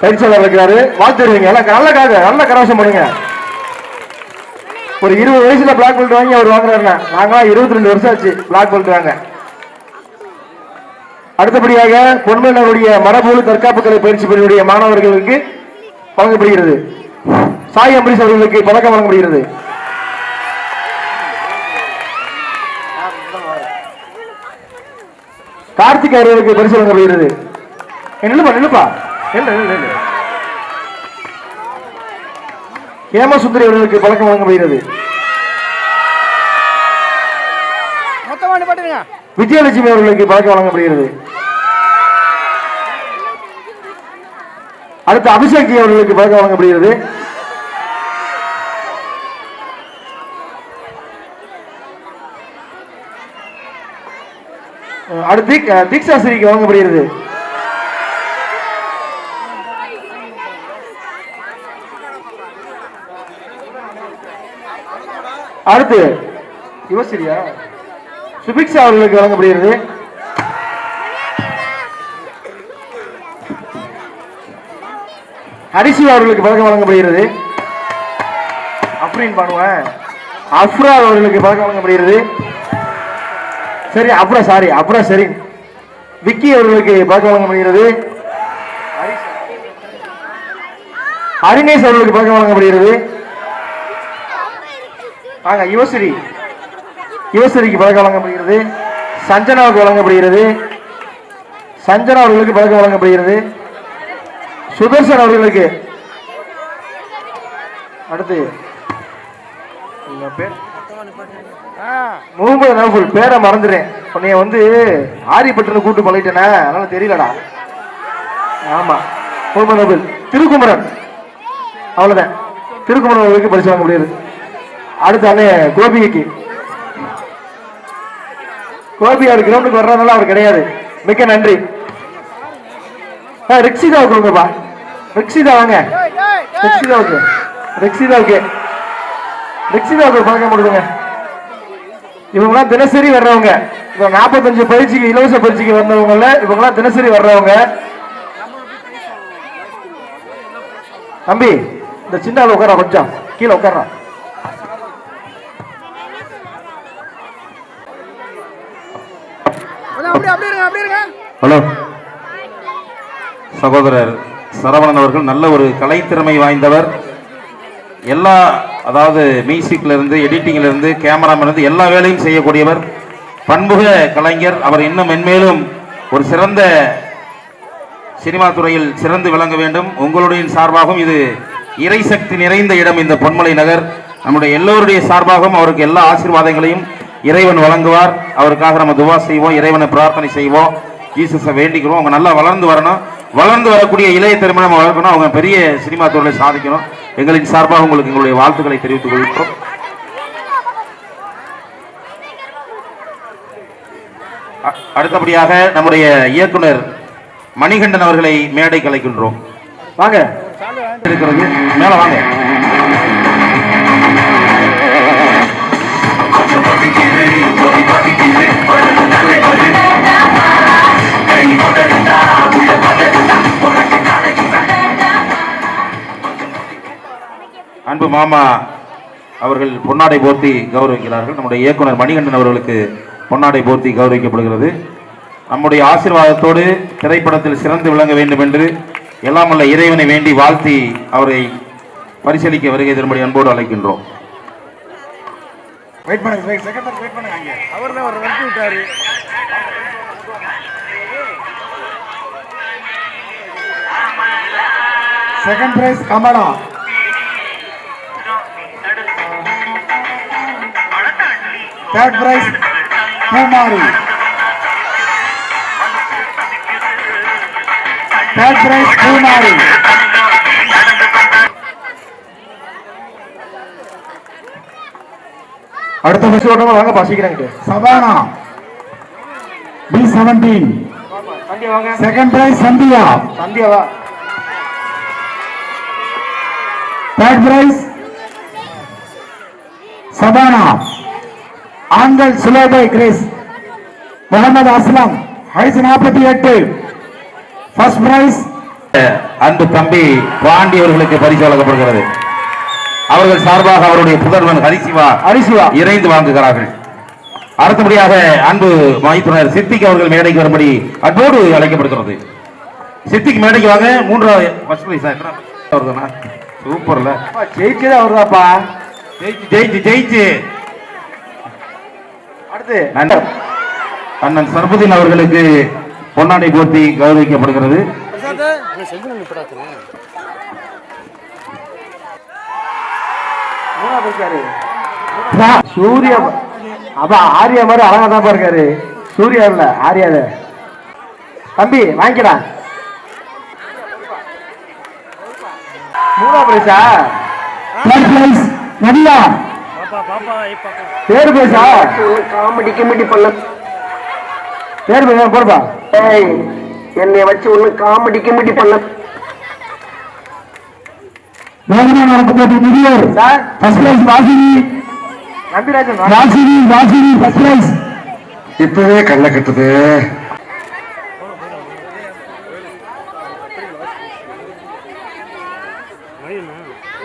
பயிற்சியாளர் இருக்கிறாரு. வாழ்த்துருவீங்க நல்ல கராசம் பண்ணுங்க. ஒரு 20 வயசுல பிளாக் பெல்ட் வாங்கி அவர் வாங்குறாருன்னா நாங்களாம் 22 வருஷம் ஆச்சு பிளாக் பெல்ட் வாங்க. அடுத்தபடியாக பொன்மலையினுடைய மரபூலு தற்காப்பு கலை பயிற்சி பிரிவுடைய மாணவர்களுக்கு வழங்கப்படுகிறது. சாய் அம்பரீஷ் அவர்களுக்கு பதக்கம் வழங்கப்படுகிறது. கார்த்திக் அவர்களுக்கு பரிசு வழங்கப்படுகிறது. நில்லுப்பா ஹேமசுந்தரி அவர்களுக்கு பதக்கம் வழங்கப்படுகிறது. விஜயலட்சுமி அவர்களுக்கு பதக்கம் வழங்கப்படுகிறது. அடுத்து அபிஷேக் ஜி அவர்களுக்கு பதக்கம் வழங்கப்படுகிறது. அடுத்து தீக்ஷாஸ்ரீக்கு வழங்கப்படுகிறது. அடுத்து யுவஸ்ரீயா சுபிக்ஷா அவர்களுக்கு வழங்கப்படுகிறது. ஹரிசிவா அவர்களுக்கு பதக்கம் வழங்கப்படுகிறது. அப்ரீன் பண்ணுவேன் அப்ரா அவர்களுக்கு பதக்கம் வழங்கப்படுகிறது. சரி அப்ரா சரி விக்கி அவர்களுக்கு பதக்கம் வழங்கப்படுகிறது. ஹரிநேஷ் அவர்களுக்கு பதக்கம் வழங்கப்படுகிறது. யுவஸ்ரீக்கு பதக்கம் வழங்கப்படுகிறது. சஞ்சனாவுக்கு வழங்கப்படுகிறது. சஞ்சனா அவர்களுக்கு பதக்கம் வழங்கப்படுகிறது. சுதர்சன் அவர்களுக்கு அடுத்து முகமது நவுஃபுல் பேரை மறந்துடுறேன். உன்னைய ஆரியப்பட்டு கூட்டு பழகிட்டேனா அதனால தெரியலடா. ஆமா முகமது நவுஃபுல். திருக்குமரன் அவ்வளவுதான். திருக்குமரன் அவர்களுக்கு பரிசு வாங்க முடியாது. அடுத்து அண்ணன் கோபி அவர் கிரவுண்டுக்கு வர்றதுனால அவர் கிடையாது. மிக்க நன்றி. ரிக்ஷிதாவுக்கு கொடுங்கப்பா. ரிக்ஷிதா வாங்க. ரிக்ஷிதாவுக்கு பழக்கம் கொடுங்க. இவங்கெல்லாம் தினசரி வர்றவங்க. இப்போ 45 பயிற்சிக்கு இலவச பயிற்சிக்கு வந்தவங்கல்ல இவங்கெல்லாம் தினசரி வர்றவங்க. தம்பி இந்த சின்ன உட்கார கொஞ்சம் கீழே உட்கார. ஹலோ சகோதரர் சரவணன் அவர்கள் நல்ல ஒரு கலைத்திறமை வாய்ந்தவர். எல்லா அதாவது மியூசிக்ல இருந்து எடிட்டிங்ல இருந்து கேமராமேன் இருந்து எல்லா வேலையும் செய்யக்கூடியவர். பன்முக கலைஞர். அவர் இன்னும் மென்மேலும் ஒரு சிறந்த சினிமா துறையில் சிறந்து விளங்க வேண்டும். உங்களுடைய சார்பாகவும் இது இறைசக்தி நிறைந்த இடம் இந்த பொன்மலை நகர். நம்முடைய எல்லோருடைய சார்பாகவும் அவருக்கு எல்லா ஆசீர்வாதங்களையும் இறைவன் வழங்குவார். அவருக்காக நம்ம துவா செய்வோம், இறைவனை பிரார்த்தனை செய்வோம், ஜீசஸை வேண்டிக்கிறோம். அவங்க நல்லா வளர்ந்து வரணும், வளர்ந்து வரக்கூடிய இளைய திருமணம் வளர்க்கணும், அவங்க பெரிய சினிமா துறையில் சாதிக்கணும். எங்களின் சார்பாக உங்களுக்கு எங்களுடைய வாழ்த்துக்களை தெரிவித்துக் கொள்கிறோம். அடுத்தபடியாக நம்முடைய இயக்குனர் மணிகண்டன் அவர்களை மேடை கலைக்கின்றோம். வாங்க இருக்கிறது, மேல வாங்க. அன்பு மாமா அவர்கள் பொன்னாடை போர்த்தி கௌரவிக்கிறார்கள். நம்முடைய இயக்குனர் மணிகண்டன் அவர்களுக்கு பொன்னாடை போர்த்தி கௌரவிக்கப்படுகிறது. நம்முடைய ஆசீர்வாதத்தோடு திரைப்படத்தில் சிறந்து விளங்க வேண்டும் என்று எல்லாம் வல்ல இறைவனை வேண்டி வாழ்த்தி அவரை பரிசீலிக்க வருகை தரும்படி அன்போடு அழைக்கின்றோம். Second prize Kamala, third prize Poomari, third prize Poomari. அடுத்த பஸ் ஓட்டமா வாங்க பாசிக்கிறாங்க. Sabana B17, second prize Sandhiya, சந்தியாவா, தேர்ட் பிரைஸ் சபானா. ஆண்கள் சுலேபை கிரேஸ் முகமது அஸ்லாம் வயசு 48, ஃபர்ஸ்ட் பிரைஸ். அன்பு தம்பி பாண்டி அவர்களுக்கு பரிசு வழங்கப்படுகிறது. அவர்கள் சார்பாக அவருடைய புதல்வன் ஹரிசிவா இணைந்து வாங்குகிறார்கள். அடுத்தபடியாக அன்பு மைத்துனர் சித்திக் அவர்கள் மேடைக்கு வரும்படி அன்போடு அழைக்கப்படுகிறது. சித்திக் மேடைக்கு வாங்க. மூன்றாவது ஃபர்ஸ்ட் பிரைஸ் அவர்தானா? சூப்பர்ல, ஜெயிச்சதே அவர்தாப்பா. ஜெயிச்சு அடுத்து அண்ணன் சர்புதீன் அவர்களுக்கு பொன்னாடை போர்த்தி கௌரவிக்கப்படுகிறது. சூர்யா அப்ப ஆரியா மாதிரி அழகா தான் இருக்காரு. சூர்யா இல்ல ஆரியாத தம்பி வாங்கிக்கடா. மூணாவது பிரைஸா? நதியா பேரு பேசா காமெடி கிமெடி பண்ண பேரு பேச போடுப்பா. என்னை வச்சு ஒண்ணு காமெடி கிமெடி பண்ண நடக்கப்பட்ட முதியோர் first prize Vasini, Nambirajan Vasini first prize. இப்பவே கண்ண கட்டுது.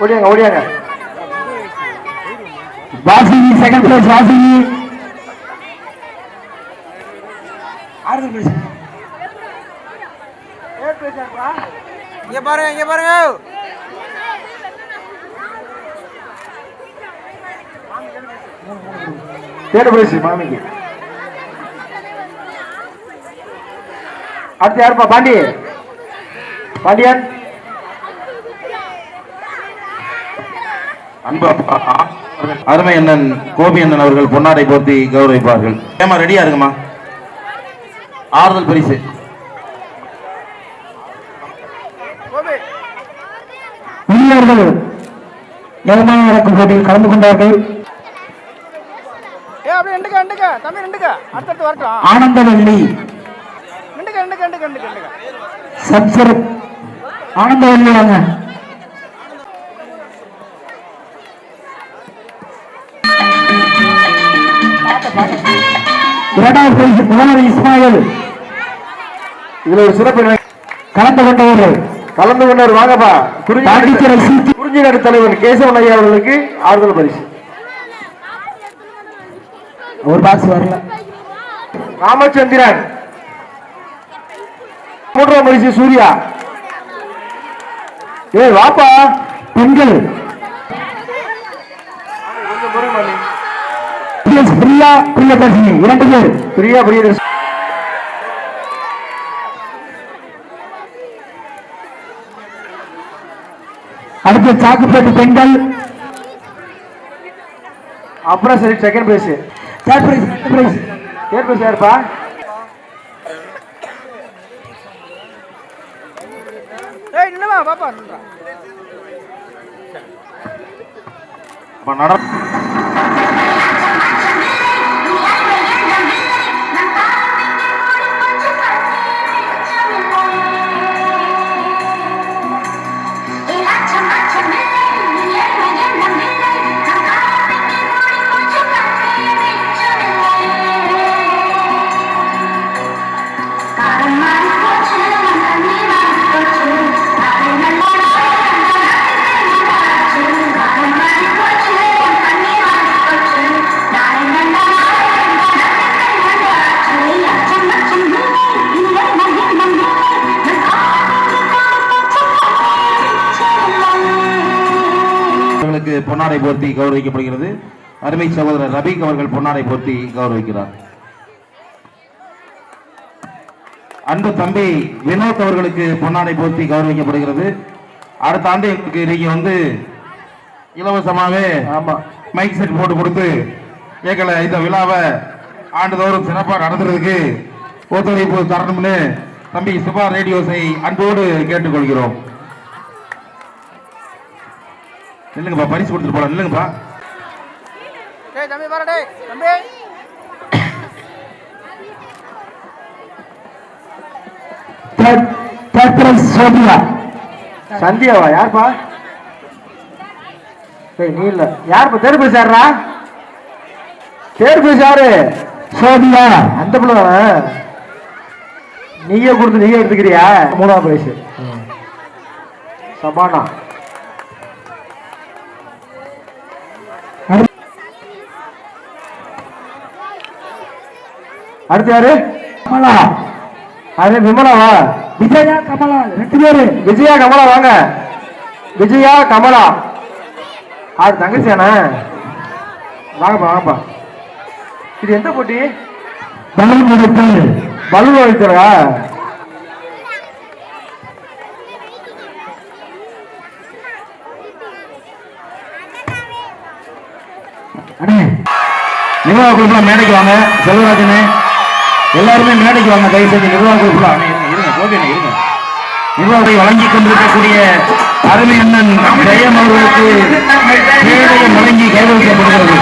ஓடியாங்க வாசினி செகண்ட் பிரைஸ். வாசினி இங்க பாருங்க தேர்ட் பிரைஸ் மாமிக்கு. அடுத்து யாருப்பா? பாண்டியன். அன்பு அருமை அண்ணன் கோபி அண்ணன் அவர்கள் பொன்னாடை போர்த்தி கௌரவிப்பார்கள். ஏமா ரெடியா இருக்குமா? ஆறுதல் பரிசு முதியோர்கள் ஏகமான நடக்கும் போட்டியில் கலந்து கொண்டார்கள். ஆனந்தவல்லி, சப்சரத் ஆனந்தவல்லி வாங்க. இரண்டாவது பிரைஸ் முகமது இஸ்மாயில். இதுல ஒரு சிறப்பு கலந்து கொண்டவர் வாங்கப்பா. குறிஞ்சி நாடு தலைவர் கேசவன் ஐயா அவர்களுக்கு ஆறுதல் பரிசு. ஒரு பாக்ஸ் வரல. ராமச்சந்திரன். மூன்றாம் பரிசு சூர்யா. வாப்பா. பெண்கள் பிரியா பிரியதர்ஷினி 2 பேர். பிரியா பிரியதர்ஷினி. அடுத்து சாக்குப்பேட்டு பெண்கள் அப்புறம் சரி செகண்ட் பிரைஸ் தேர்ட் பிரைஸ் யாருப்பா? பொன்னாடை போர்த்தி கௌரவிக்கப்படுகிறது. அருமை சகோதரர் ரபீக் அவர்கள் பொன்னாடை போர்த்தி கௌரவிக்கிறார். அன்பு தம்பி வினோத் அவர்களுக்கு பொன்னாடை போர்த்தி கௌரவிக்கப்படுகிறது. அடுத்த ஆண்டு எங்களுக்கு நீங்க வந்து இலவசமாகவே மைக் செட் போட்டு கொடுத்து எங்களை இந்த விழாவை ஆண்டுதோறும் சிறப்பாக நடத்துறதுக்கு ஒத்துழைப்பு தரணும்னு தம்பி சுபா ரேடியோஸை அன்போடு கேட்டுக்கொள்கிறோம். இல்லைங்கப்பா, பரிசு கொடுத்துட்டு போலாம். இல்லைங்கப்பா, சந்தியாவா? யாருப்பா? நீ இல்ல யாருப்பா? தேர்வு பிரைஸ் யாரா? தேர்வு பிரைஸ் யாரு? சோபியா. அந்த பிள்ளை நீயே கொடுத்து நீயே எடுத்துக்கிறியா? 3ஆம் பிரைஸ் சபானா. அடுத்து யாரு? கமலா. அது விமலாவா? விஜயா கமலா 2 பேரு. விஜயா கமலா வாங்க. விஜயா கமலா. அது தங்கச்சியானா? வாங்கப்பா வாங்கப்பா. இது எந்த போட்டி? பலூன் வைத்தல். பலூன் வைத்தலா? அண்ணே நிர்வாக குழுப்பெல்லாம் மேடைக்கு வாங்க. செல்வராஜனே எல்லாருமே மேடைக்கு வாங்க. தயவு செஞ்சு நிர்வாக குழுப்பெல்லாம் இருங்க. கோபியண்ணே இருங்க. நிர்வாகத்தை வழங்கிக் கொண்டிருக்கக்கூடிய அருமை அண்ணன் ஜெயம் அவர்களுக்கு மேடையை வழங்கி கௌரவிக்கப்படுகிறது.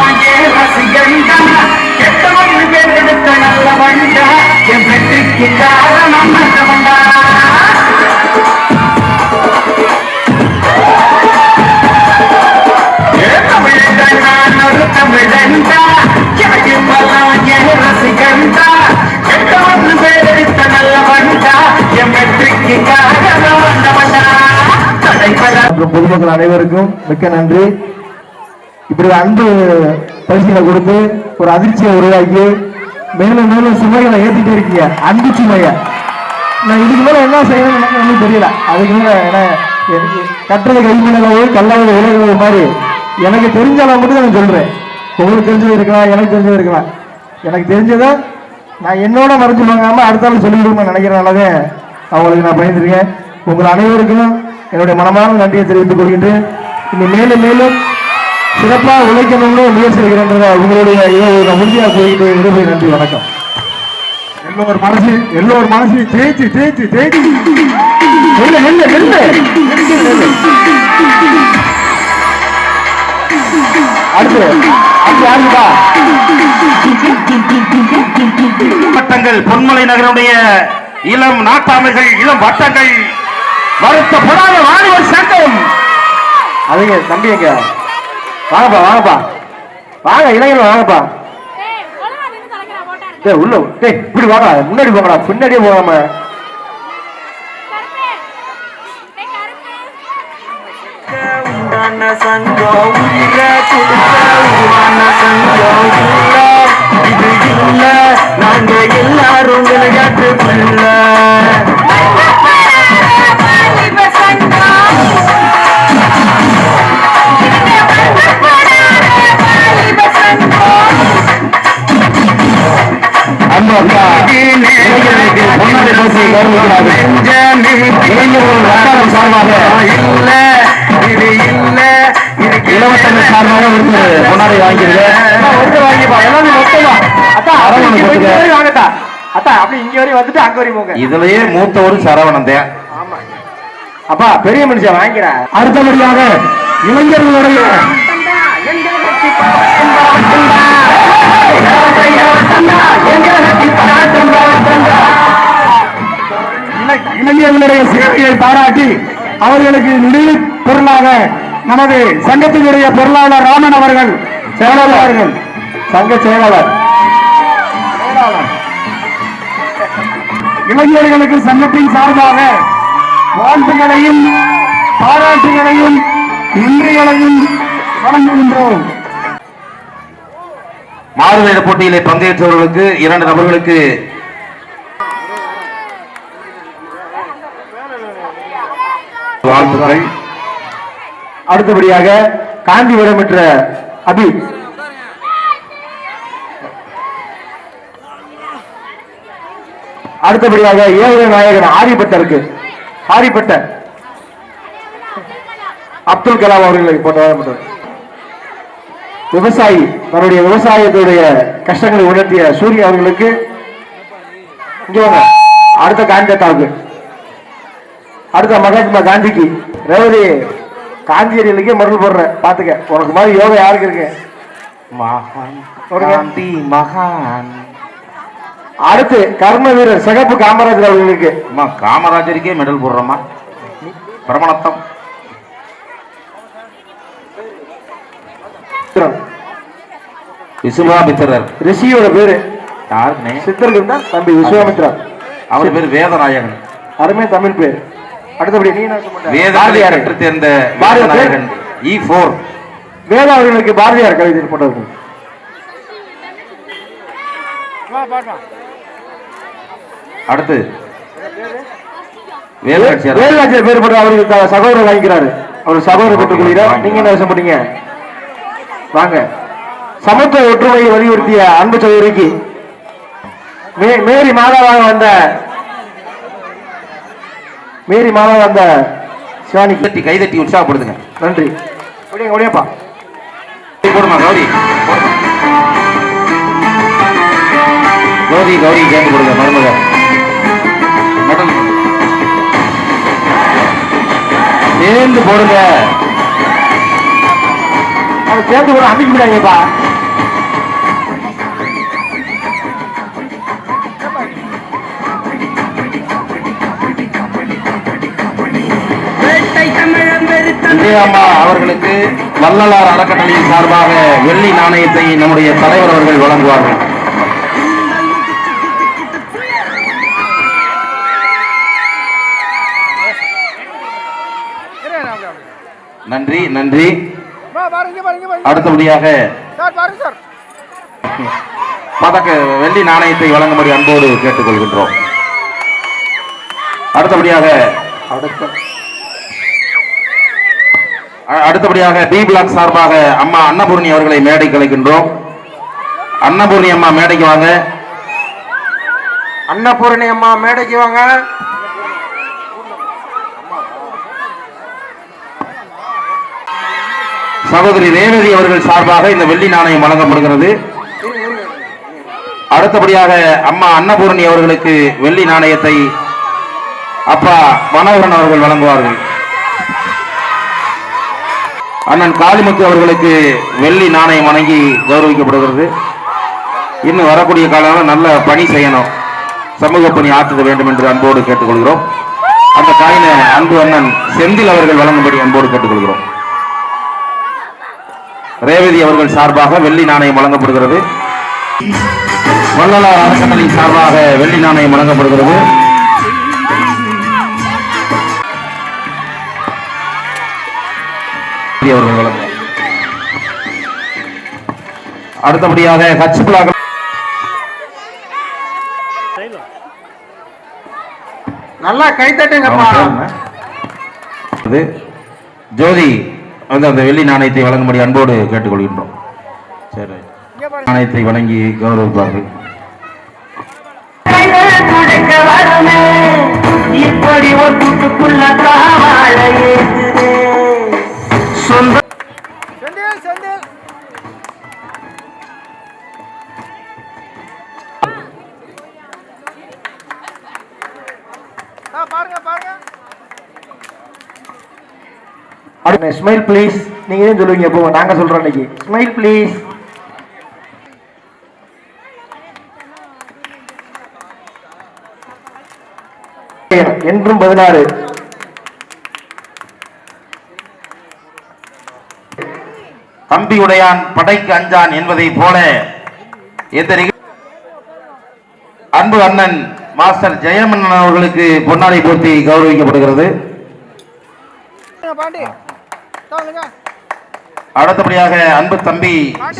பொதுமக்கள் அனைவருக்கும் மிக்க நன்றி. இப்படி அன்பு பரிசுகளை கொடுத்து ஒரு அதிர்ச்சியை உருவாக்கி மேலும் மேலும் சுமைகளை ஏற்றிட்டு இருக்கீங்க. அன்பு சுமையை நான் இதுக்கு மேல என்ன செய்யணும்னு எனக்கு தெரியல. அதுக்கு மேல எனக்கு கட்டுறது கைவினவு கல்லாவது விலகுவது மாதிரி எனக்கு தெரிஞ்ச அளவு மட்டும் நான் சொல்றேன். உங்களுக்கு தெரிஞ்சது இருக்கலாம், எனக்கு தெரிஞ்சது இருக்கலாம். எனக்கு தெரிஞ்சதை நான் என்னோட மறைஞ்சு வாங்காம அடுத்தாலும் சொல்லிவிடுவேன் நினைக்கிறனாலவே அவங்களுக்கு நான் பயந்துருக்கேன். உங்கள் அனைவருக்கும் என்னுடைய மனமார்ந்த நன்றியை தெரிவித்துக் கொள்கின்றேன். இன்னும் மேலும் மேலும் சிறப்பாக உழைக்கணும்னு முயற்சி இருக்கிறேன். உங்களுடைய உறுதியாக போயிட்டு விரும்பி நன்றி, வணக்கம். எல்லோரும் மனசு தேய்ச்சி தேய்ச்சி தேய்ச்சி வட்டங்கள் பொன்மலை நகருடைய இளம் நாட்டாமைகள், இளம் வட்டங்கள், வருத்தப்படாத வாலிபர் சங்கம். அதுங்க தம்பி எங்க வாங்கப்பா வாங்கப்பா வாங்க, இளைஞர்கள் வாங்கப்பா. உள்ள இப்படி வாங்க, முன்னாடி போங்கடா, பின்னாடியே போகாம. சங்கம் இது இல்ல, நாங்க எல்லாரும் விளையாட்டுக்குள்ள இளவட்ட சார்பாக ஒரு பொன்னாடை வாங்கிருக்கேன். அத்தா அப்படி இங்க வரையும் வந்துட்டு அங்க வரையும் போங்க. இதுலயே மூத்த ஒரு சரவணன் தான். அப்பா பெரிய மனுஷன் வாங்கிற. அடுத்தபடியாக இளைஞர்களுடைய இளைஞர்களுடைய சேவையை பாராட்டி அவர்களுக்கு நிதி பொருளாக நமது சங்கத்தினுடைய பொருளாளர் ராமன் அவர்கள் செயலாளர்கள் சங்க செயலாளர் இளைஞர்களுக்கு சங்கத்தின் சார்பாக வாழ்த்துகளையும் பாராட்டுகளையும் நன்றிகளையும் வழங்குகின்றோம். மாறுவேட போட்டியிலே பங்கேற்றவர்களுக்கு 2 நபர்களுக்கு வாழ்த்துக்கள். அடுத்தபடியாக காஞ்சிபுரம் பெற்ற அபி அடுத்தபடியாக ஏழு நாயகன் ஆரிப்பட்டருக்கு ஆரிப்பட்ட அப்துல் கலாம் அவர்களுக்கு போட்ட விவசாயி தன்னுடைய விவசாயத்துடைய கஷ்டங்களை உணர்த்திய சூரிய அவர்களுக்கு இங்க வாங்க. அடுத்த காந்தியத்தாவுக்கு அடுத்த மகாத்மா காந்திக்கு ரேவதி காந்தியடிகளுக்கே மருள் போடுறேன் பாத்துக்க. உனக்கு மாதிரி யோகா யாருக்கு இருக்கு? மகான். அடுத்து கர்ம வீரர் சிகப்பு காமராஜர் அவர்களுக்கு காமராஜருக்கே மெடல் போடுறோமா பிரமணத்தம். விஸ்வாமித்திரர் ரிஷியோட பேரு யாருன்னு சித்தருக்கு தான் தம்பி விஸ்வாமித்ரா. அவர் பேரு வேதநாயகன். அருமை தமிழ் பேர். அடுத்தபடி நீ வேதாரியார் கற்று தேர்ந்த வேதநாயகன் E4 வேத அவர்களுக்கு பாரதியார் கவிதை போட்டது. அடுத்து வேலுநாச்சியார் பேர் போட்டு அவருக்கு சகோதரர் வாங்கிக்கிறாரு. அவர் சகோதரர் பெற்றுக் கொள்கிறார். நீங்க என்ன விஷயம் பண்ணீங்க? வாங்க. சமத்துவ ஒற்றுமையை வலியுறுத்திய அன்பு சகோதரிக்கு மேரி மாதாவாக வந்த சிவானிக்கு கைதட்டி உற்சாகப்படுத்துங்க. நன்றி. ஒடியப்பா போடுமா கௌரி கௌரி கௌரி சேர்ந்து கொடுங்க. மருமக மட்டன் சேர்ந்து போடுங்க. அதை சேர்ந்து கூட அமைக்க முடியாங்கப்பா. விஜயம்மா அவர்களுக்கு வள்ளலார் அறக்கட்டளையின் சார்பாக வெள்ளி நாணயத்தை நம்முடைய தலைவர் அவர்கள் வழங்குவார்கள். நன்றி நன்றி. அடுத்தபடியாக பதக்க வெள்ளி நாணயத்தை வழங்கும்படி அன்போடு கேட்டுக்கொள்கின்றோம். அடுத்தபடியாக பி பிளாக் சார்பாக அம்மா அன்னபூர்ணி அவர்களை மேடைக்கு அழைக்கின்றோம். அன்னபூர்ணி அம்மா மேடைக்கு வாங்க. அன்னபூர்ணி அம்மா மேடைக்கு வாங்க. சகோதரி ரேவதி அவர்கள் சார்பாக இந்த வெள்ளி நாணயம் வழங்கப்படுகிறது. அடுத்தபடியாக அம்மா அன்னபூர்ணி அவர்களுக்கு வெள்ளி நாணயத்தை அப்பா மனோகரன் அவர்கள் வழங்குவார்கள். அண்ணன் காளிமுத்து அவர்களுக்கு வெள்ளி நாணயம் வழங்கி கௌரவிக்கப்படுகிறது. இன்னும் வரக்கூடிய காலம் நல்ல பணி செய்யணும், சமூக பணி ஆற்ற வேண்டும் என்று அன்போடு கேட்டுக்கொள்கிறோம். அந்த காயினை அன்பு அண்ணன் செந்தில் அவர்கள் வழங்கும்படி அன்போடு கேட்டுக்கொள்கிறோம். ரேவதி அவர்கள் சார்பாக வெள்ளி நாணயம் வழங்கப்படுகிறது. வள்ளலார் அறக்கட்டளை சார்பாக வெள்ளி நாணயம் வழங்கப்படுகிறது. அடுத்தபடியாக ஹச் பிளாக் நல்லா கைத்தட்டுங்கப்பா. ஜோதி வந்து அந்த வெள்ளி நாணயத்தை வழங்கும்படி அன்போடு கேட்டுக்கொள்கின்றோம். சரி, நாணயத்தை வழங்கி கௌரவிப்பார்கள். இப்படி ஒரு கூட்டுக்குள்ள ஸ்மைல் ப்ளீஸ். நீங்க ஏன் சொல்லுவீங்க? இப்போ நாங்க சொல்றோம் இன்னைக்கு ஸ்மைல் ப்ளீஸ். என்றும் 16. தம்பி உடையான் படைக்கு அஞ்சான் என்பதை போல அன்பு அண்ணன் மாஸ்டர் ஜெயமன்னன் அவர்களுக்கு பொன்னாடை போர்த்தி கௌரவிக்கப்படுகிறது. அடுத்தபடியாக அன்பு தம்பி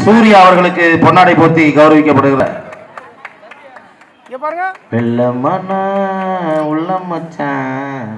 சூர்யா அவர்களுக்கு பொன்னாடை போர்த்தி கௌரவிக்கப்படுகிறார். வெள்ளமான உள்ளம் மச்சான்